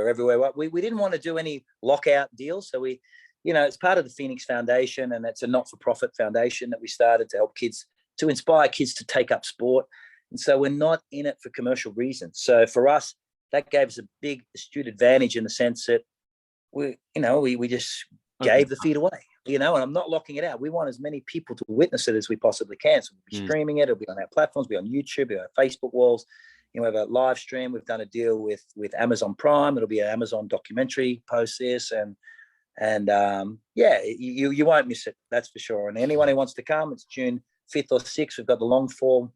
everywhere. We didn't want to do any lockout deals. So it's part of the Phoenix Foundation, and it's a not-for-profit foundation that we started to help kids, to inspire kids to take up sport. And so we're not in it for commercial reasons. So for us, that gave us a big astute advantage in the sense that we just gave the feed away, and I'm not locking it out. We want as many people to witness it as we possibly can. So we'll be streaming it. It'll be on our platforms, be on YouTube, be on our Facebook walls. We have a live stream. We've done a deal with Amazon Prime. It'll be an Amazon documentary post this, and you won't miss it. That's for sure. And anyone who wants to come, it's June 5th or 6th. We've got the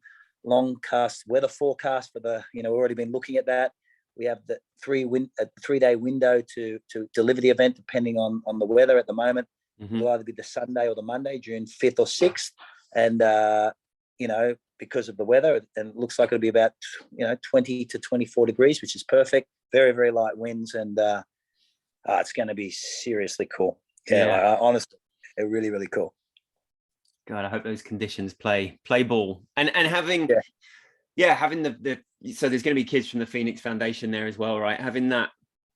long-cast weather forecast for we've already been looking at that. We have the 3-day window to deliver the event depending on the weather at the moment. It'll either be the Sunday or the Monday, June 5th or 6th. And, because of the weather, and it looks like it'll be about, 20 to 24 degrees, which is perfect. Very, very light winds. And it's going to be seriously cool. Yeah. Honestly, they're really, really cool. God, I hope those conditions play ball. And having, having the so there's going to be kids from the Phoenix Foundation there as well, right? Having that,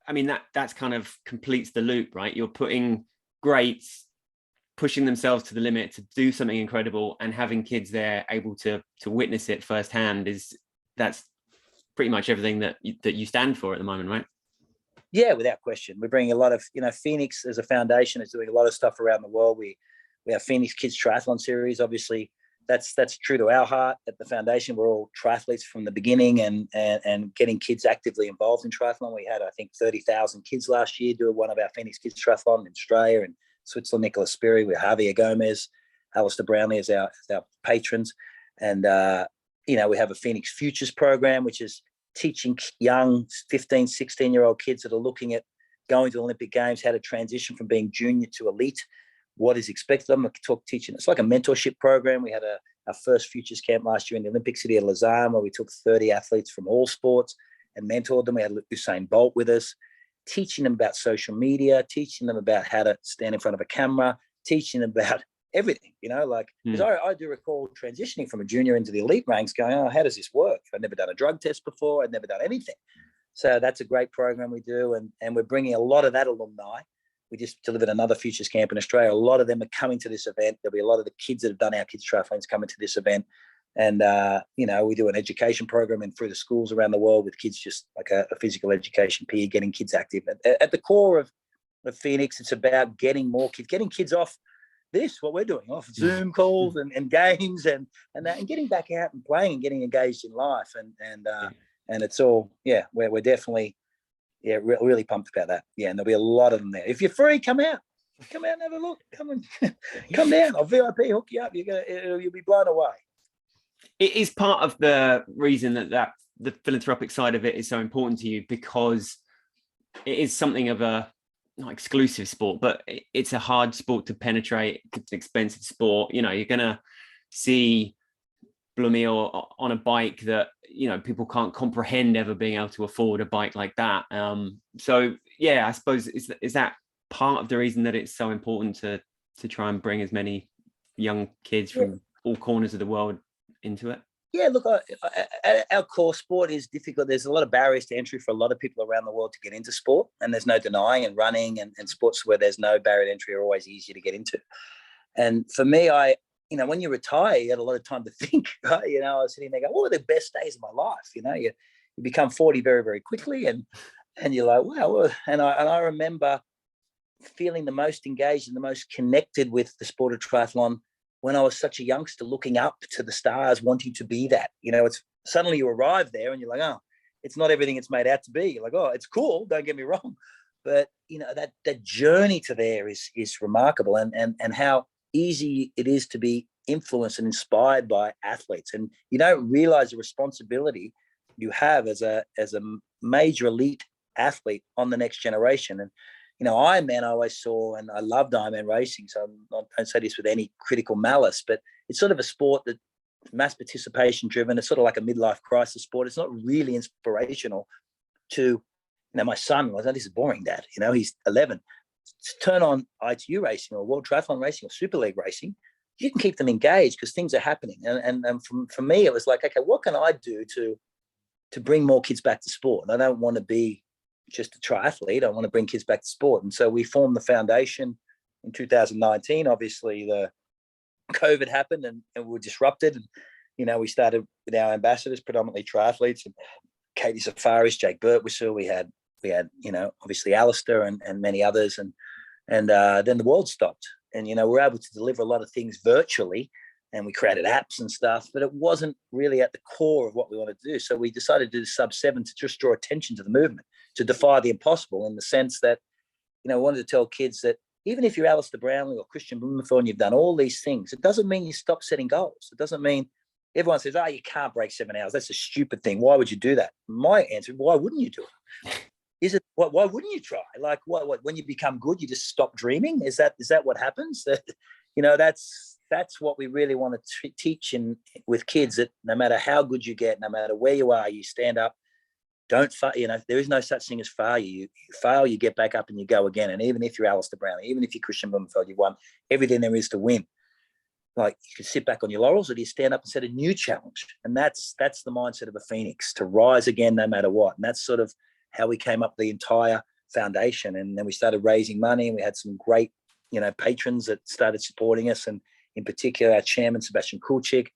I mean, that's kind of completes the loop, right? You're putting greats pushing themselves to the limit to do something incredible, and having kids there able to witness it firsthand that's pretty much everything that you stand for at the moment, right? Yeah, without question. We're bringing a lot of, Phoenix as a foundation is doing a lot of stuff around the world. We have Phoenix Kids Triathlon Series, obviously that's true to our heart at the foundation. We're all triathletes from the beginning, and getting kids actively involved in triathlon. We had, I think, 30,000 kids last year do one of our Phoenix Kids Triathlon in Australia and Switzerland. Nicholas Sperry with Javier Gomez, Alistair Brownlee as our patrons. And, we have a Phoenix Futures program, which is teaching young 15, 16-year-old kids that are looking at going to Olympic Games, how to transition from being junior to elite, what is expected of them. Teaching. It's like a mentorship program. We had our first Futures camp last year in the Olympic city of Lausanne, where we took 30 athletes from all sports and mentored them. We had Usain Bolt with us, teaching them about social media, teaching them about how to stand in front of a camera, teaching them about everything, because I do recall transitioning from a junior into the elite ranks going, oh, how does this work? I'd never done a drug test before. I'd never done anything. So that's a great program we do. And we're bringing a lot of that alumni. We just delivered another Futures camp in Australia. A lot of them are coming to this event. There'll be a lot of the kids that have done our kids triathlons coming to this event. And, we do an education program and through the schools around the world with kids, just like a physical education PE, getting kids active. At the core of Phoenix, it's about getting more kids, getting kids off what we're doing, off Zoom calls and games and that, and getting back out and playing and getting engaged in life. And it's all, we're definitely, really pumped about that. Yeah, and there'll be a lot of them there. If you're free, come out and have a look. Come down. I'll VIP hook you up. You'll be blown away. It is part of the reason that the philanthropic side of it is so important to you, because it is something of a not exclusive sport, but it's a hard sport to penetrate. It's an expensive sport. You're gonna see Blummy or on a bike that people can't comprehend ever being able to afford a bike like that. So I suppose is that part of the reason that it's so important to try and bring as many young kids from all corners of the world into it? Yeah, look, our core sport is difficult. There's a lot of barriers to entry for a lot of people around the world to get into sport, and there's no denying. And running and sports where there's no barrier to entry are always easier to get into. And for me, when you retire, you had a lot of time to think, right? I was sitting there going, what were the best days of my life? You become 40 very, very quickly, and you're like, wow. And I remember feeling the most engaged and the most connected with the sport of triathlon when I was such a youngster, looking up to the stars, wanting to be that. It's suddenly you arrive there and you're like, oh, it's not everything it's made out to be. You're like, oh, it's cool, don't get me wrong. But, that journey to there is remarkable, and how easy it is to be influenced and inspired by athletes. And you don't realize the responsibility you have as a major elite athlete on the next generation. And Ironman I always saw, and I loved Ironman racing, so I don't say this with any critical malice, but it's sort of a sport that mass participation driven. It's sort of like a midlife crisis sport. It's not really inspirational to, my son was, oh, this is boring, Dad. He's 11. Turn on ITU racing or World Triathlon racing or Super League racing. You can keep them engaged because things are happening. And for me, it was like, okay, what can I do to bring more kids back to sport? And I don't want to be just a triathlete. I want to bring kids back to sport. And so we formed the foundation in 2019. Obviously, the COVID happened and we were disrupted. And, we started with our ambassadors, predominantly triathletes, and Katie Safaris, Jake Birtwistle. We had, obviously Alistair and many others. And then the world stopped. And, we're able to deliver a lot of things virtually. And we created apps and stuff, but it wasn't really at the core of what we wanted to do. So we decided to do the Sub7 to just draw attention to the movement, to defy the impossible, in the sense that, we wanted to tell kids that even if you're Alistair Brownlee or Christian Blummenfelt and you've done all these things, it doesn't mean you stop setting goals. It doesn't mean everyone says, you can't break 7 hours. That's a stupid thing. Why would you do that? My answer, why wouldn't you do it? Why wouldn't you try? Like, what, when you become good, you just stop dreaming? Is that what happens? That's what we really want to teach with kids, that no matter how good you get, no matter where you are, you stand up. Don't there is no such thing as failure. You fail, you get back up and you go again. And even if you're Alistair Brownlee, even if you're Christian Blummenfelt, you've won everything there is to win. Like, you can sit back on your laurels, or do you stand up and set a new challenge? And that's the mindset of a phoenix, to rise again no matter what. And that's sort of how we came up with the entire foundation. And then we started raising money, and we had some great, patrons that started supporting us. And in particular, our chairman, Sebastian Kulchik,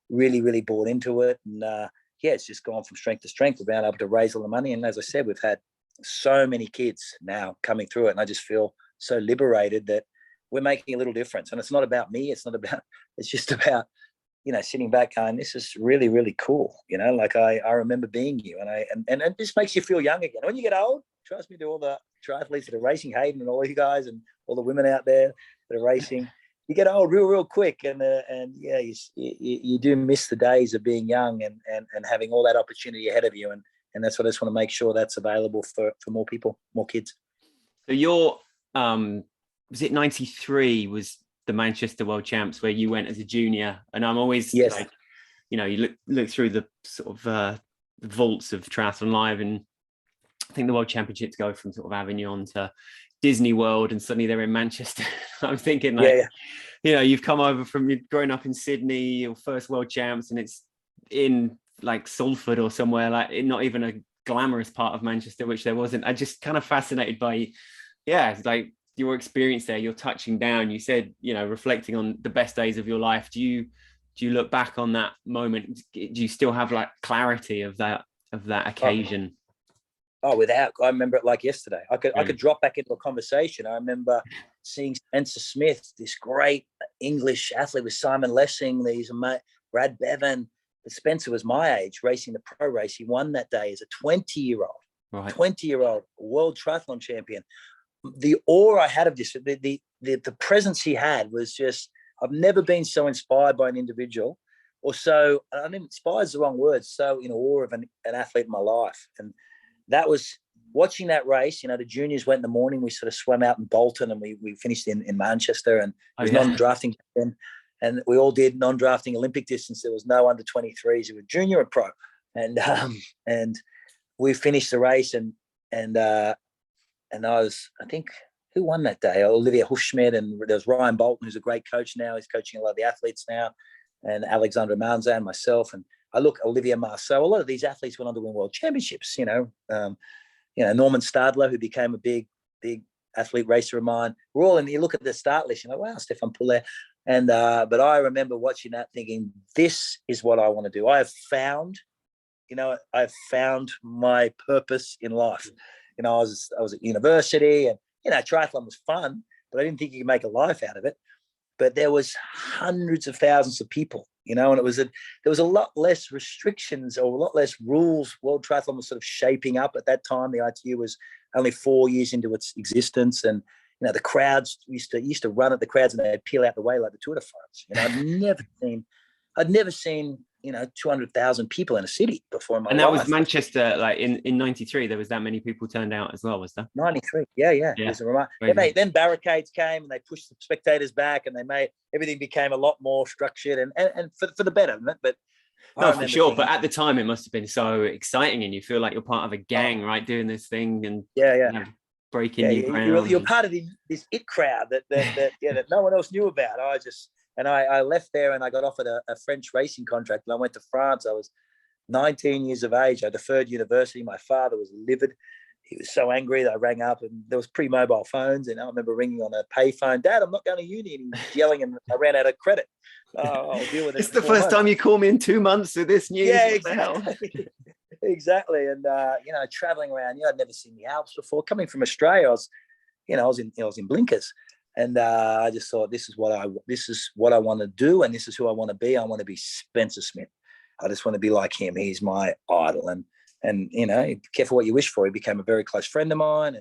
really, really bought into it. And it's just gone from strength to strength. We've been able to raise all the money. And as I said, we've had so many kids now coming through it. And I just feel so liberated that we're making a little difference. And it's not about me. It's just about, sitting back going, this is really, really cool. Like I remember being you, and it just makes you feel young again. When you get old, trust me, to all the triathletes that are racing, Hayden and all you guys and all the women out there that are racing, you get old real quick. And yeah, you do miss the days of being young and having all that opportunity ahead of you. And that's what I just want to make sure that's available for more people, more kids. So your, was it 93 was the Manchester World Champs where you went as a junior? And I'm always like, you look through the sort of the vaults of Triathlon Live, and I think the World Championships go from sort of Avignon to Disney World, and suddenly they're in Manchester. I'm thinking like, you've come over from growing up in Sydney, your first World Champs, and it's in like Salford or somewhere, like not even a glamorous part of Manchester, which there wasn't. I just kind of fascinated by, like your experience there. You're touching down. You said, reflecting on the best days of your life. Do you look back on that moment? Do you still have like clarity of that occasion? I remember it like yesterday. I could drop back into a conversation. I remember seeing Spencer Smith, this great English athlete with Simon Lessing, Brad Bevan. But Spencer was my age, racing the pro race. He won that day as a 20-year-old, right. 20-year-old world triathlon champion. The awe I had of this, the presence he had was just, I've never been so inspired by an individual, or so, I mean, inspired is the wrong word, so in awe of an athlete in my life. And that was watching that race. The juniors went in the morning. We sort of swam out in Bolton, and we finished in Manchester, and it was non-drafting then. And we all did non-drafting Olympic distance. There was no under 23s. It was junior and pro. And we finished the race, and I think, who won that day? Olivia Hufschmidt, and there was Ryan Bolton, who's a great coach now. He's coaching a lot of the athletes now, and Alexandra Manza and myself. And I look, Olivia Marceau, a lot of these athletes went on to win world championships, Norman Stadler, who became a big athlete racer of mine. We're all you look at the start list, wow, Stefan Poulet. And, but I remember watching that thinking, this is what I want to do. I've found my purpose in life. I was at university, and, triathlon was fun, but I didn't think you could make a life out of it. But there was hundreds of thousands of people, and there was a lot less restrictions or a lot less rules. World Triathlon was sort of shaping up at that time. The ITU was only 4 years into its existence, and the crowds used to run at the crowds, and they'd peel out the way like the Tour de France. I'd never seen 200,000 people in a city before in my life. And that was Manchester, like in 93, there was that many people turned out as well, was there? 93, yeah. It was then barricades came, and they pushed the spectators back, and they made everything became a lot more structured and for the better. But no, for sure. But at the time, it must have been so exciting, and you feel like you're part of a gang, right, doing this thing, and breaking new ground. You're part of this it crowd that no one else knew about. I left there, and I got offered a French racing contract, and I went to France. I was 19 years of age. I deferred university. My father was livid. He was so angry that I rang up, and there was pre-mobile phones, and I remember ringing on a payphone. Dad, I'm not going to uni. And he was yelling, and I ran out of credit. I'll deal with it. It's the first time you call me in 2 months with this news. Yeah, exactly. Exactly. And, traveling around, I'd never seen the Alps before. Coming from Australia, I was in blinkers. And I just thought, this is what I want to do, and this is who I want to be. I want to be Spencer Smith. I just want to be like him. He's my idol, and careful what you wish for. He became a very close friend of mine,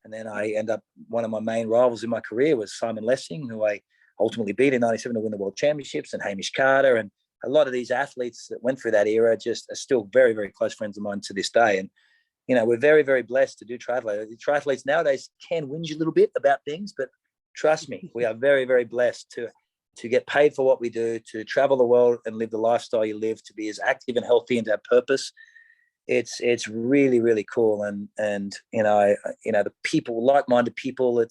and then I end up, one of my main rivals in my career was Simon Lessing, who I ultimately beat in '97 to win the World Championships, and Hamish Carter, and a lot of these athletes that went through that era just are still very, very close friends of mine to this day. And we're very, very blessed to do triathlon. The triathletes nowadays can whinge a little bit about things, but trust me, we are very, very blessed to get paid for what we do, to travel the world and live the lifestyle you live, to be as active and healthy and to have purpose. It's really, really cool. And the people, like-minded people,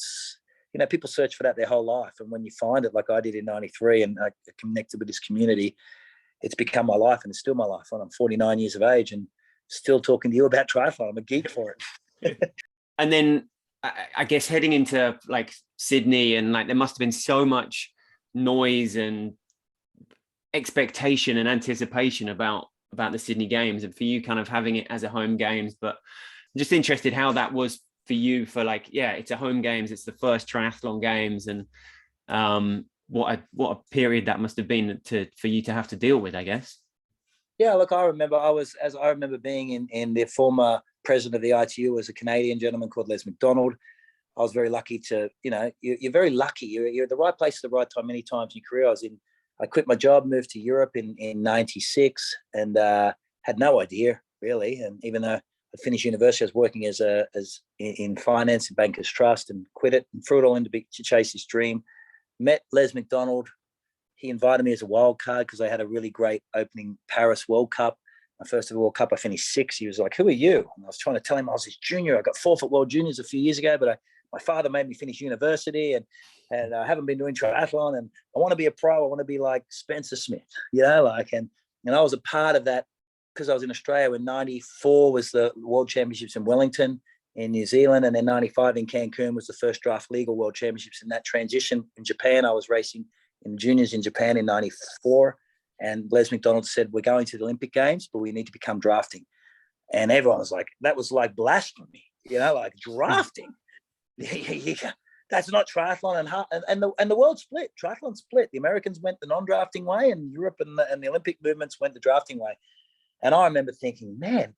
people search for that their whole life. And when you find it, like I did in '93, and I connected with this community, it's become my life, and it's still my life. And I'm 49 years of age and still talking to you about triathlon. I'm a geek for it. And then I guess heading into like Sydney, and like there must have been so much noise and expectation and anticipation about the Sydney Games, and for you kind of having it as a home games. But I'm just interested how that was for you, for like, it's a home games, it's the first triathlon games, and what a period that must have been for you to have to deal with, I guess. Yeah, look, I remember being in the former president of the ITU was a Canadian gentleman called Les McDonald. I was very lucky to, you're very lucky. You're at the right place at the right time many times in your career. I quit my job, moved to Europe in 96 and had no idea really. And even though I finished university, I was working as in finance and bankers trust and quit it and threw it all to chase this dream. Met Les McDonald. He invited me as a wild card because I had a really great opening Paris World Cup. My first ever World Cup, I finished 6th. He was like, "Who are you?" And I was trying to tell him I was his junior. I got 4th at World Juniors a few years ago, but my father made me finish university and I haven't been doing triathlon and I want to be a pro. I want to be like Spencer Smith, and I was a part of that because I was in Australia when 94 was the World Championships in Wellington in New Zealand, and then 95 in Cancun was the first draft legal World Championships. In that transition in Japan, I was racing in juniors in Japan in 94. And Les McDonald said, "We're going to the Olympic Games, but we need to become drafting." And everyone was like, that was like blasphemy, like drafting. That's not triathlon. And the world split. Triathlon split. The Americans went the non-drafting way, and Europe and the Olympic movements went the drafting way. And I remember thinking, man,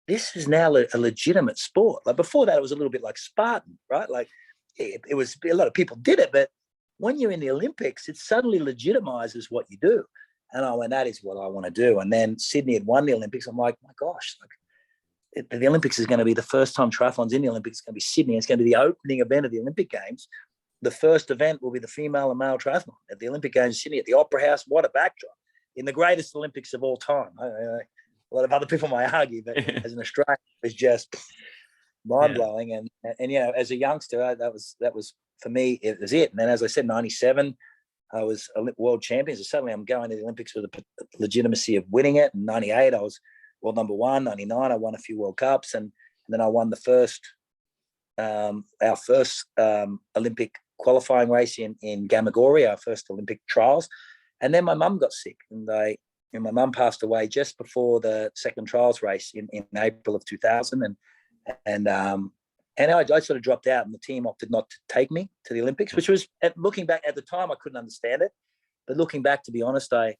this is now a legitimate sport. Like before that, it was a little bit like Spartan, right? Like it was, a lot of people did it, but when you're in the Olympics, it suddenly legitimizes what you do. And I went, that is what I want to do. And then Sydney had won the Olympics. I'm like, my gosh, the Olympics is going to be the first time triathlon's in the Olympics. It's going to be Sydney. It's going to be the opening event of the Olympic Games. The first event will be the female and male triathlon at the Olympic Games in Sydney at the Opera House. What a backdrop in the greatest Olympics of all time. A lot of other people might argue, but as an Australian, it was just mind blowing. Yeah. And as a youngster, that was for me, it was it. And then, as I said, 97, I was a world champion. So suddenly I'm going to the Olympics with the legitimacy of winning it. In 98, I was world number 1. 99, I won a few World Cups. And then I won our first Olympic qualifying race in Gamagori, our first Olympic trials. And then my mum got sick, and my mum passed away just before the second trials race in April of 2000. And I sort of dropped out, and the team opted not to take me to the Olympics, which was, looking back at the time, I couldn't understand it. But looking back, to be honest, I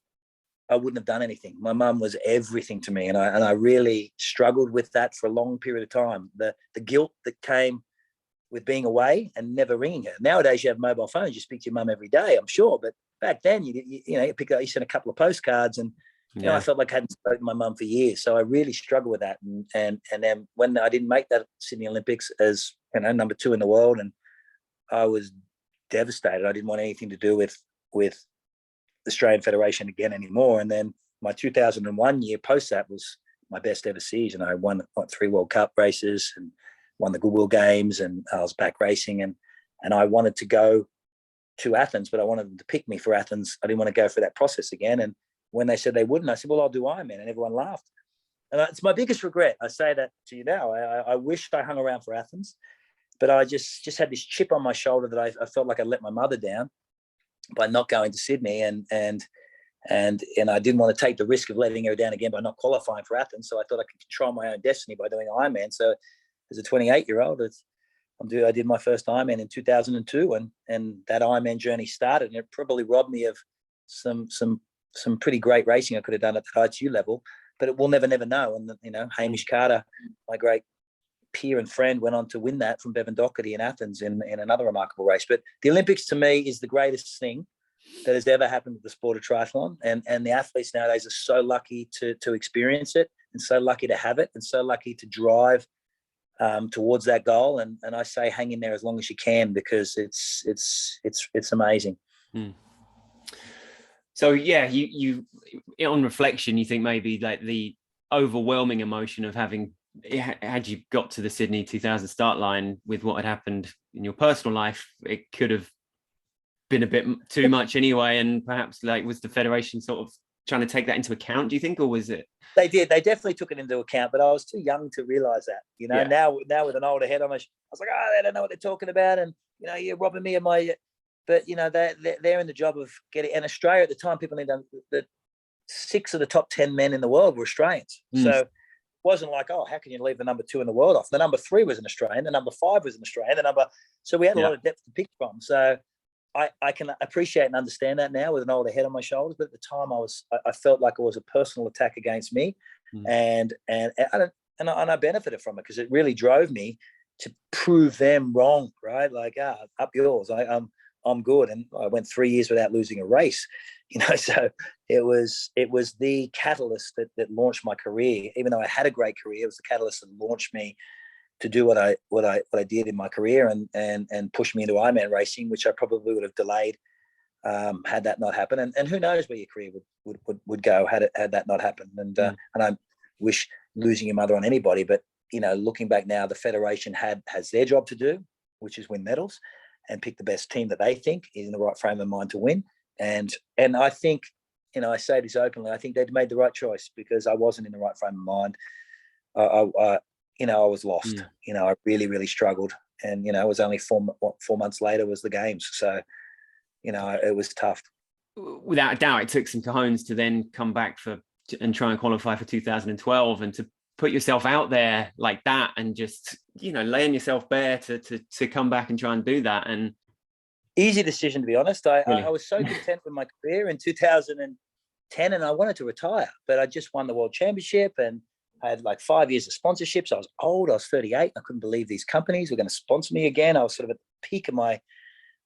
wouldn't have done anything. My mum was everything to me, and I really struggled with that for a long period of time. The guilt that came with being away and never ringing her. Nowadays, you have mobile phones, you speak to your mum every day, I'm sure. But back then, you pick up, you send a couple of postcards, and I felt like I hadn't spoken to my mum for years. So I really struggled with that. And then when I didn't make that Sydney Olympics as number 2 in the world, and I was devastated. I didn't want anything to do with the Australian Federation again anymore. And then my 2001 year post that was my best ever season. I won 3 World Cup races and won the Goodwill Games, and I was back racing, and I wanted to go to Athens, but I wanted them to pick me for Athens. I didn't want to go through that process again. And when they said they wouldn't, I said, well, I'll do Ironman. And everyone laughed. And it's my biggest regret. I say that to you now. I wished I hung around for Athens, but I just had this chip on my shoulder that I felt like I let my mother down by not going to Sydney. And I didn't want to take the risk of letting her down again by not qualifying for Athens. So I thought I could control my own destiny by doing Ironman. So as a 28-year-old, I did my first Ironman in 2002, and that Ironman journey started. And it probably robbed me of some pretty great racing I could have done at the ITU level, but we'll never know. And Hamish Carter, my great peer and friend, went on to win that from Bevan Doherty in Athens in another remarkable race. But the Olympics to me is the greatest thing that has ever happened to the sport of triathlon, and the athletes nowadays are so lucky to experience it, and so lucky to have it, and so lucky to drive towards that goal. And I say hang in there as long as you can, because it's amazing. So yeah, you on reflection, you think maybe like the overwhelming emotion of having, had you got to the Sydney 2000 start line with what had happened in your personal life, it could have been a bit too much anyway. And perhaps was the federation sort of trying to take that into account, do you think, or was it? They did. They definitely took it into account, but I was too young to realize that. Now with an older head on, I was like, they don't know what they're talking about, and you're robbing me of my. But they're in the job of getting. And Australia at the time, people need to. The 6 of the top 10 men in the world were Australians. So it wasn't like, how can you leave the number 2 in the world off? The number 3 was an Australian. The number 5 was an Australian. So we had a lot of depth to pick from. So I can appreciate and understand that now with an older head on my shoulders, but at the time I felt like it was a personal attack against me, and I benefited from it because it really drove me to prove them wrong, right? Like, up yours, I'm good, and I went 3 years without losing a race, So it was the catalyst that launched my career. Even though I had a great career, it was the catalyst that launched me to do what I did in my career and push me into Ironman racing, which I probably would have delayed had that not happened. And who knows where your career would go had that not happened. And I wish losing your mother on anybody, but looking back now, the federation has their job to do, which is win medals and pick the best team that they think is in the right frame of mind to win. And I think, I say this openly, I think they'd made the right choice because I wasn't in the right frame of mind. I was lost. I really, really struggled. And, it was only 4 months later was the games. So, it was tough. Without a doubt, it took some cojones to then come back and try and qualify for 2012 and to put yourself out there like that and just, laying yourself bare to come back and try and do that. And easy decision, to be honest. I was so content with my career in 2010 and I wanted to retire, but I just won the World Championship and I had like 5 years of sponsorships. I was old. I was 38. I couldn't believe these companies were going to sponsor me again. I was sort of at the peak of my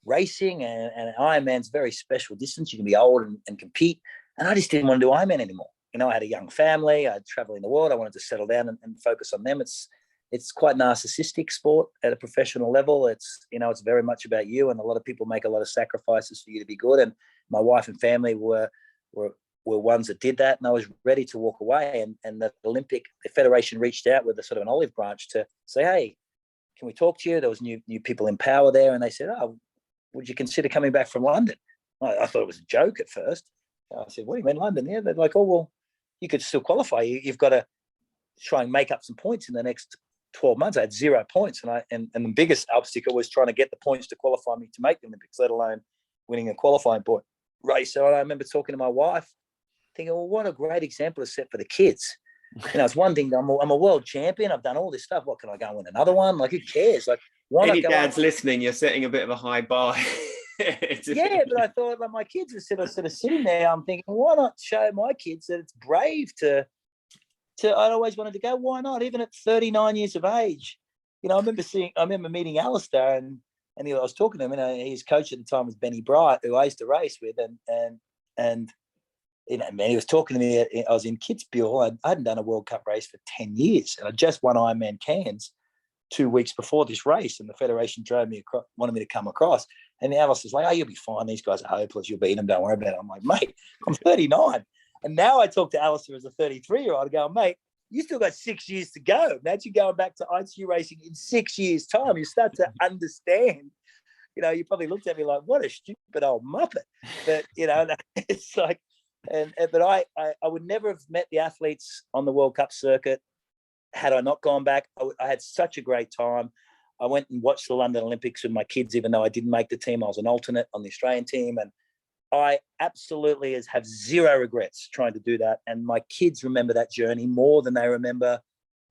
racing, and Ironman's very special distance. You can be old and compete. And I just didn't want to do Ironman anymore. I had a young family. I'd travel in the world. I wanted to settle down and focus on them. It's quite narcissistic sport at a professional level. It's, it's very much about you. And a lot of people make a lot of sacrifices for you to be good. And my wife and family were ones that did that, and I was ready to walk away. And the Federation reached out with a sort of an olive branch to say, hey, can we talk to you? There was new people in power there, and they said, oh, would you consider coming back from London? I thought it was a joke at first. I said, what do you mean London? Yeah, they're like, oh, well, you could still qualify. You've got to try and make up some points in the next 12 months. I had 0 points, and the biggest obstacle was trying to get the points to qualify me to make the Olympics, let alone winning a qualifying point race. So I remember talking to my wife, thinking, well, what a great example to set for the kids. It's one thing. I'm a world champion. I've done all this stuff. What, can I go and win another one? Like, who cares? Like, why any not dads listening, you're setting a bit of a high bar. Yeah, but I thought, like, my kids were sort of sitting there. I'm thinking, why not show my kids that it's brave to I'd always wanted to go. Why not? Even at 39 years of age, I remember meeting Alistair and I was talking to him. His coach at the time was Benny Bright, who I used to race with, and man, he was talking to me. I was in Kitzbühel. I hadn't done a World Cup race for 10 years, and I just won Ironman Cairns 2 weeks before this race, and the Federation drove me across, wanted me to come across. And the Alice was like, oh, you'll be fine. These guys are hopeless. You'll beat them. Don't worry about it. I'm like, mate, I'm 39. And now I talk to Alistair as a 33-year-old. I go, mate, you still got 6 years to go. Imagine going back to ITU racing in 6 years' time. You start to understand. You probably looked at me like, what a stupid old muppet. But, it's like, but I would never have met the athletes on the World Cup circuit had I not gone back. I had such a great time. I went and watched the London Olympics with my kids, even though I didn't make the team. I was an alternate on the Australian team, and I absolutely have 0 regrets trying to do that. And my kids remember that journey more than they remember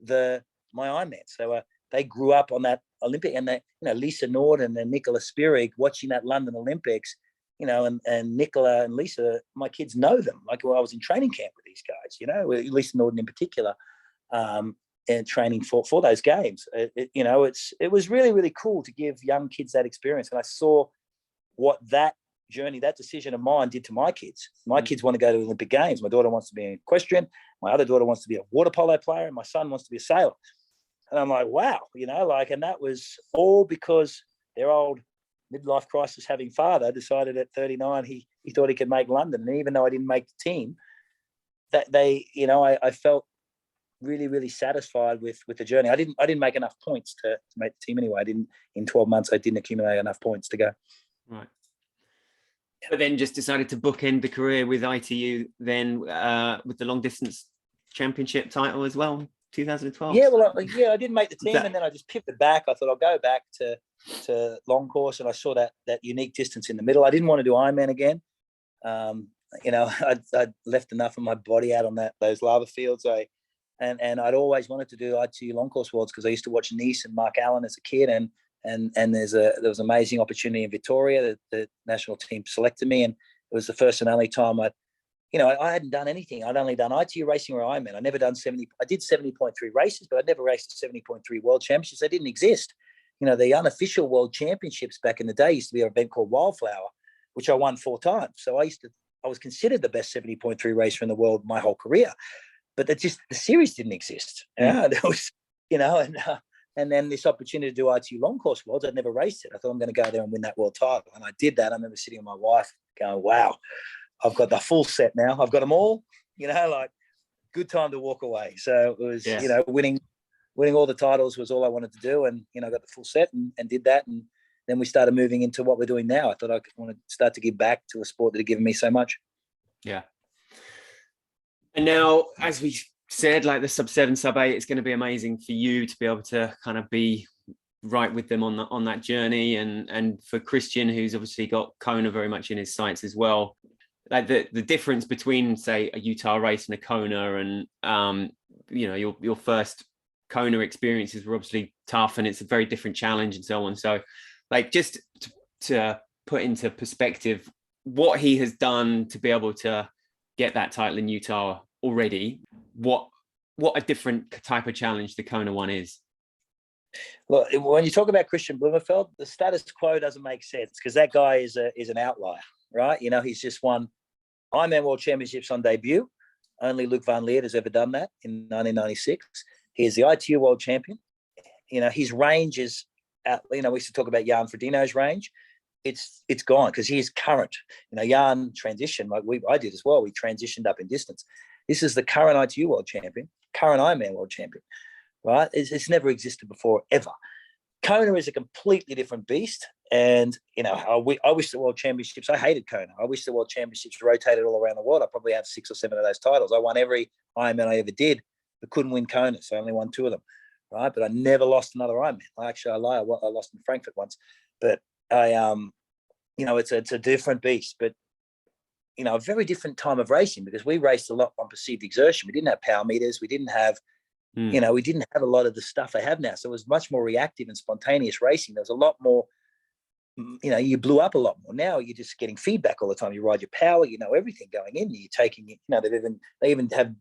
my Ironman. So they grew up on that Olympic, and Lisa Norden and Nicola Spirig watching that London Olympics. And Nicola and Lisa, my kids know them. Like, I was in training camp with these guys, Lisa Norden in particular, and training for those games. It was really, really cool to give young kids that experience. And I saw what that journey, that decision of mine did to my kids. My kids want to go to the Olympic Games. My daughter wants to be an equestrian. My other daughter wants to be a water polo player, and my son wants to be a sailor. And I'm like, wow, and that was all because their old midlife crisis having father decided at 39 he thought he could make London. And even though I didn't make the team, that I felt really, really satisfied with the journey. I didn't make enough points to make the team anyway. In 12 months I didn't accumulate enough points to go. Right. But then just decided to bookend the career with ITU then with the long distance championship title as well, 2012. Yeah, well, I didn't make the team, and then I just pivoted back. I thought I'll go back to long course, and I saw that unique distance in the middle. I didn't want to do Ironman again. I'd left enough of my body out on those lava fields. And I'd always wanted to do ITU long course worlds because I used to watch Nice and Mark Allen as a kid, and and there was an amazing opportunity in Victoria that the national team selected me, and it was the first and only time I hadn't done anything. I'd only done ITU racing or Ironman. I never done 70. I did 70.3 races, but I'd never raced the 70.3 World Championships. They didn't exist. The unofficial World Championships back in the day used to be an event called Wildflower, which I won 4 times. So I was considered the best 70.3 racer in the world my whole career, but the series didn't exist. Yeah, there was, and then this opportunity to do ITU long course worlds. I'd never raced it. I thought I'm going to go there and win that world title, and I did that. I remember sitting with my wife going, "Wow, I've got the full set now. I've got them all." Good time to walk away. So it was, winning all the titles was all I wanted to do, and I got the full set and did that, and then we started moving into what we're doing now. I thought I want to start to give back to a sport that had given me so much. Yeah. And now, as we said, like the Sub7, Sub8, it's going to be amazing for you to be able to kind of be right with them on that journey, and for Christian, who's obviously got Kona very much in his sights as well. Like the difference between, say, a Utah race and a Kona, and your first Kona experiences were obviously tough, and it's a very different challenge and so on. So, like, just to put into perspective what he has done to be able to get that title in Utah already, what a different type of challenge the Kona one is. Well, when you talk about Christian Blummenfelt, the status quo doesn't make sense, because that guy is an outlier, right? He's just won Ironman World Championships on debut. Only Luc Van Leert has ever done that in 1996. He is the ITU World Champion. His range is out. We used to talk about Jan Frodeno's range. It's gone because he is current. Jan transitioned like I did as well. We transitioned up in distance. This is the current ITU World Champion, current Ironman World Champion, right? It's never existed before, ever. Kona is a completely different beast. And, I wish the World Championships, I hated Kona. I wish the World Championships rotated all around the world. I probably have 6 or 7 of those titles. I won every Ironman I ever did, but couldn't win Kona. So I only won 2 of them, right? But I never lost another Ironman. I lie. I lost in Frankfurt once. But it's a different beast. But, a very different time of racing, because we raced a lot on perceived exertion. We didn't have power meters. We didn't have, we didn't have a lot of the stuff they have now. So it was much more reactive and spontaneous racing. There was a lot more, you blew up a lot more. Now you're just getting feedback all the time. You ride your power, everything going in. You're taking it, they even have,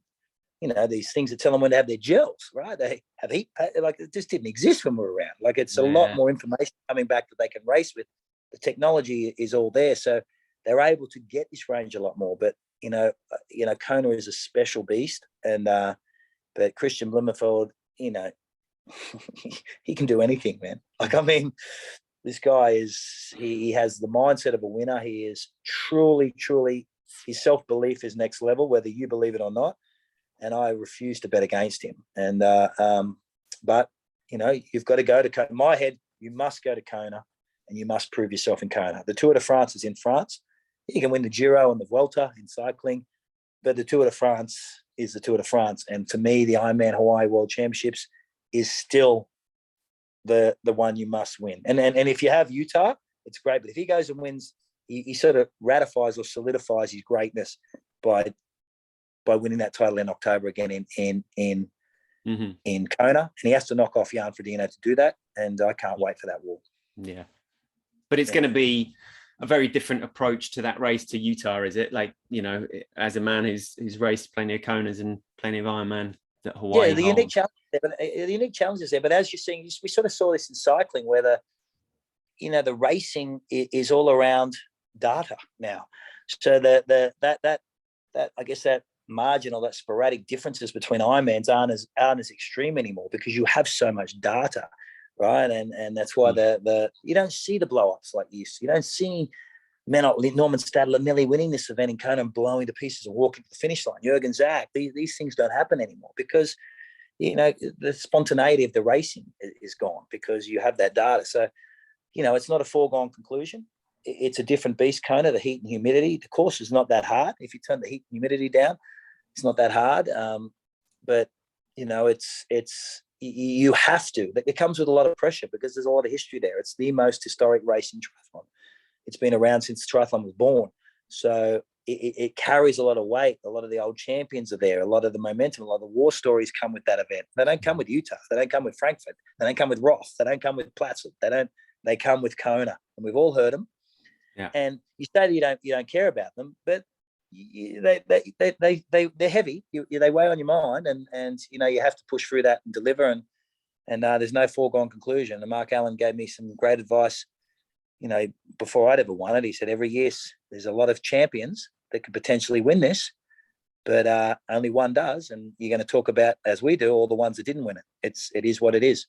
these things that tell them when to have their gels, right? They have heat, like it just didn't exist when we were around. Like it's a lot more information coming back that they can race with. The technology is all there. So they're able to get this range a lot more. But, Kona is a special beast. And, but Christian Blummenfelt, he can do anything, man. This guy he has the mindset of a winner. He is truly, his self-belief is next level, whether you believe it or not. And I refuse to bet against him. And, but, you've got to go to Kona. In my head, you must go to Kona, and you must prove yourself in Kona. The Tour de France is in France. You can win the Giro and the Vuelta in cycling, but the Tour de France is the Tour de France. And to me, the Ironman Hawaii World Championships is still the one you must win. And if you have Utah, it's great. But if he goes and wins, he sort of ratifies or solidifies his greatness by winning that title in October again in Kona. And he has to knock off Jan Frodeno to do that. And I can't wait for that war. Yeah. But it's going to be a very different approach to that race to Utah, is it? Like, as a man who's raced plenty of Konas and plenty of Ironman that Hawaii the unique challenges there. But as you're seeing, we sort of saw this in cycling, where the racing is all around data now. So that I guess that marginal, that sporadic differences between Ironmans aren't as extreme anymore, because you have so much data. Right. And that's why you don't see the blow ups like you used to. You don't see men like Norman Stadler nearly winning this event in Kona and blowing to pieces and walking to the finish line. Jürgen Zach, these things don't happen anymore, because, the spontaneity of the racing is gone, because you have that data. So, it's not a foregone conclusion. It's a different beast, Kona, the heat and humidity. The course is not that hard. If you turn the heat and humidity down, it's not that hard. But, you have to. It comes with a lot of pressure, because there's a lot of history there. It's the most historic race in triathlon. It's been around since triathlon was born. So, it carries a lot of weight. A lot of the old champions are there. A lot of the momentum, a lot of the war stories come with that event. They don't come with Utah. They don't come with Frankfurt. They don't come with Roth. They don't come with Plattsburgh. They come with Kona, and we've all heard them. Yeah. And you say that you don't care about them, but they're heavy. They weigh on your mind, and you have to push through that and deliver. And there's no foregone conclusion. And Mark Allen gave me some great advice, before I'd ever won it. He said, every year there's a lot of champions that could potentially win this, but only one does. And you're going to talk about, as we do, all the ones that didn't win it. It is what it is.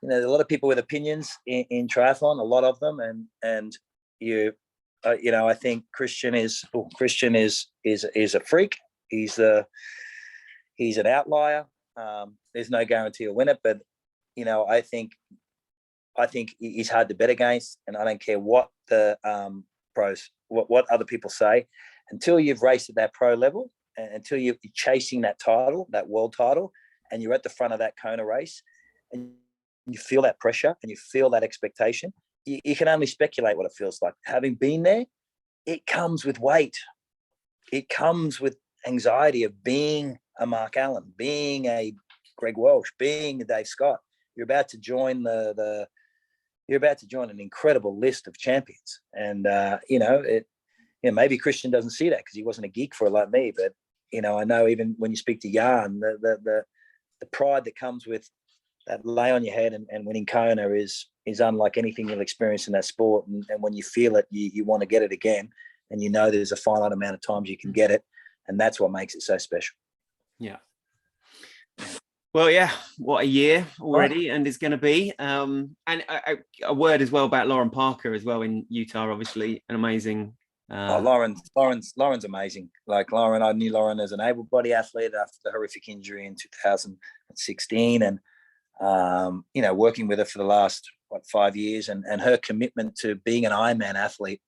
There's a lot of people with opinions in triathlon, a lot of them, and I think Christian is a freak. He's an outlier. There's no guarantee he'll win it, but I think he's hard to bet against, and I don't care what the pros, what other people say, until you've raced at that pro level, and until you're chasing that title, that world title, and you're at the front of that Kona race, and you feel that pressure and you feel that expectation. You can only speculate what it feels like. Having been there, it comes with weight. It comes with anxiety of being a Mark Allen, being a Greg Welsh, being a Dave Scott. You're about to join you're about to join an incredible list of champions. And maybe Christian doesn't see that because he wasn't a geek for it like me. But I know even when you speak to Jan, the pride that comes with that lay on your head and winning Kona is unlike anything you'll experience in that sport. And when you feel it, you want to get it again. And there's a finite amount of times you can get it. And that's what makes it so special. Yeah. Well, yeah, what a year already, and it's going to be. And a word as well about Lauren Parker as well in Utah, obviously an amazing. Lauren's amazing. Like Lauren, I knew Lauren as an able-bodied athlete after the horrific injury in 2016, and working with her for the last 5 years, and her commitment to being an Ironman athlete.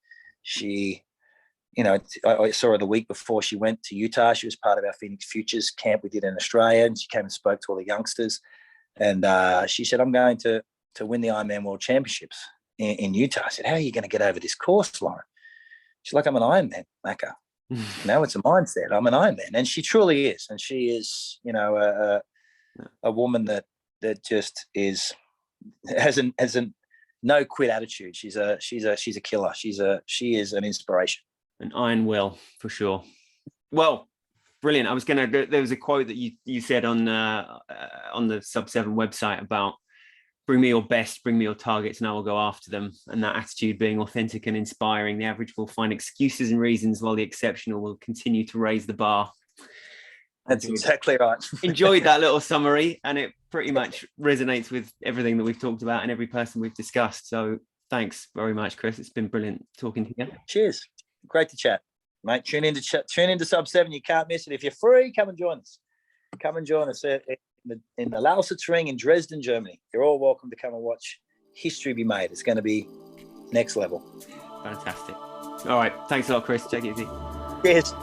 I saw her the week before she went to Utah. She was part of our Phoenix Futures camp we did in Australia, and she came and spoke to all the youngsters. And she said, I'm going to win the Ironman World Championships in Utah. I said, how are you going to get over this course, Lauren? She's like, I'm an Ironman, Macca. It's a mindset. I'm an Ironman. And she truly is. And she is, a woman that just has no quit attitude. She's a killer. She is an inspiration. An iron will, for sure. Well, brilliant. There was a quote that you said on the Sub7 website about bring me your best, bring me your targets, and I will go after them. And that attitude being authentic and inspiring. The average will find excuses and reasons, while the exceptional will continue to raise the bar. That's exactly right. Enjoyed that little summary, and it pretty much resonates with everything that we've talked about and every person we've discussed. So thanks very much, Chris. It's been brilliant talking to you. Cheers. Great to chat, mate. Tune into Sub7. You can't miss it. If you're free, come and join us. Come and join us in the Lausitz Ring in Dresden, Germany. You're all welcome to come and watch history be made. It's going to be next level. Fantastic. All right. Thanks a lot, Chris. Take it easy. Cheers.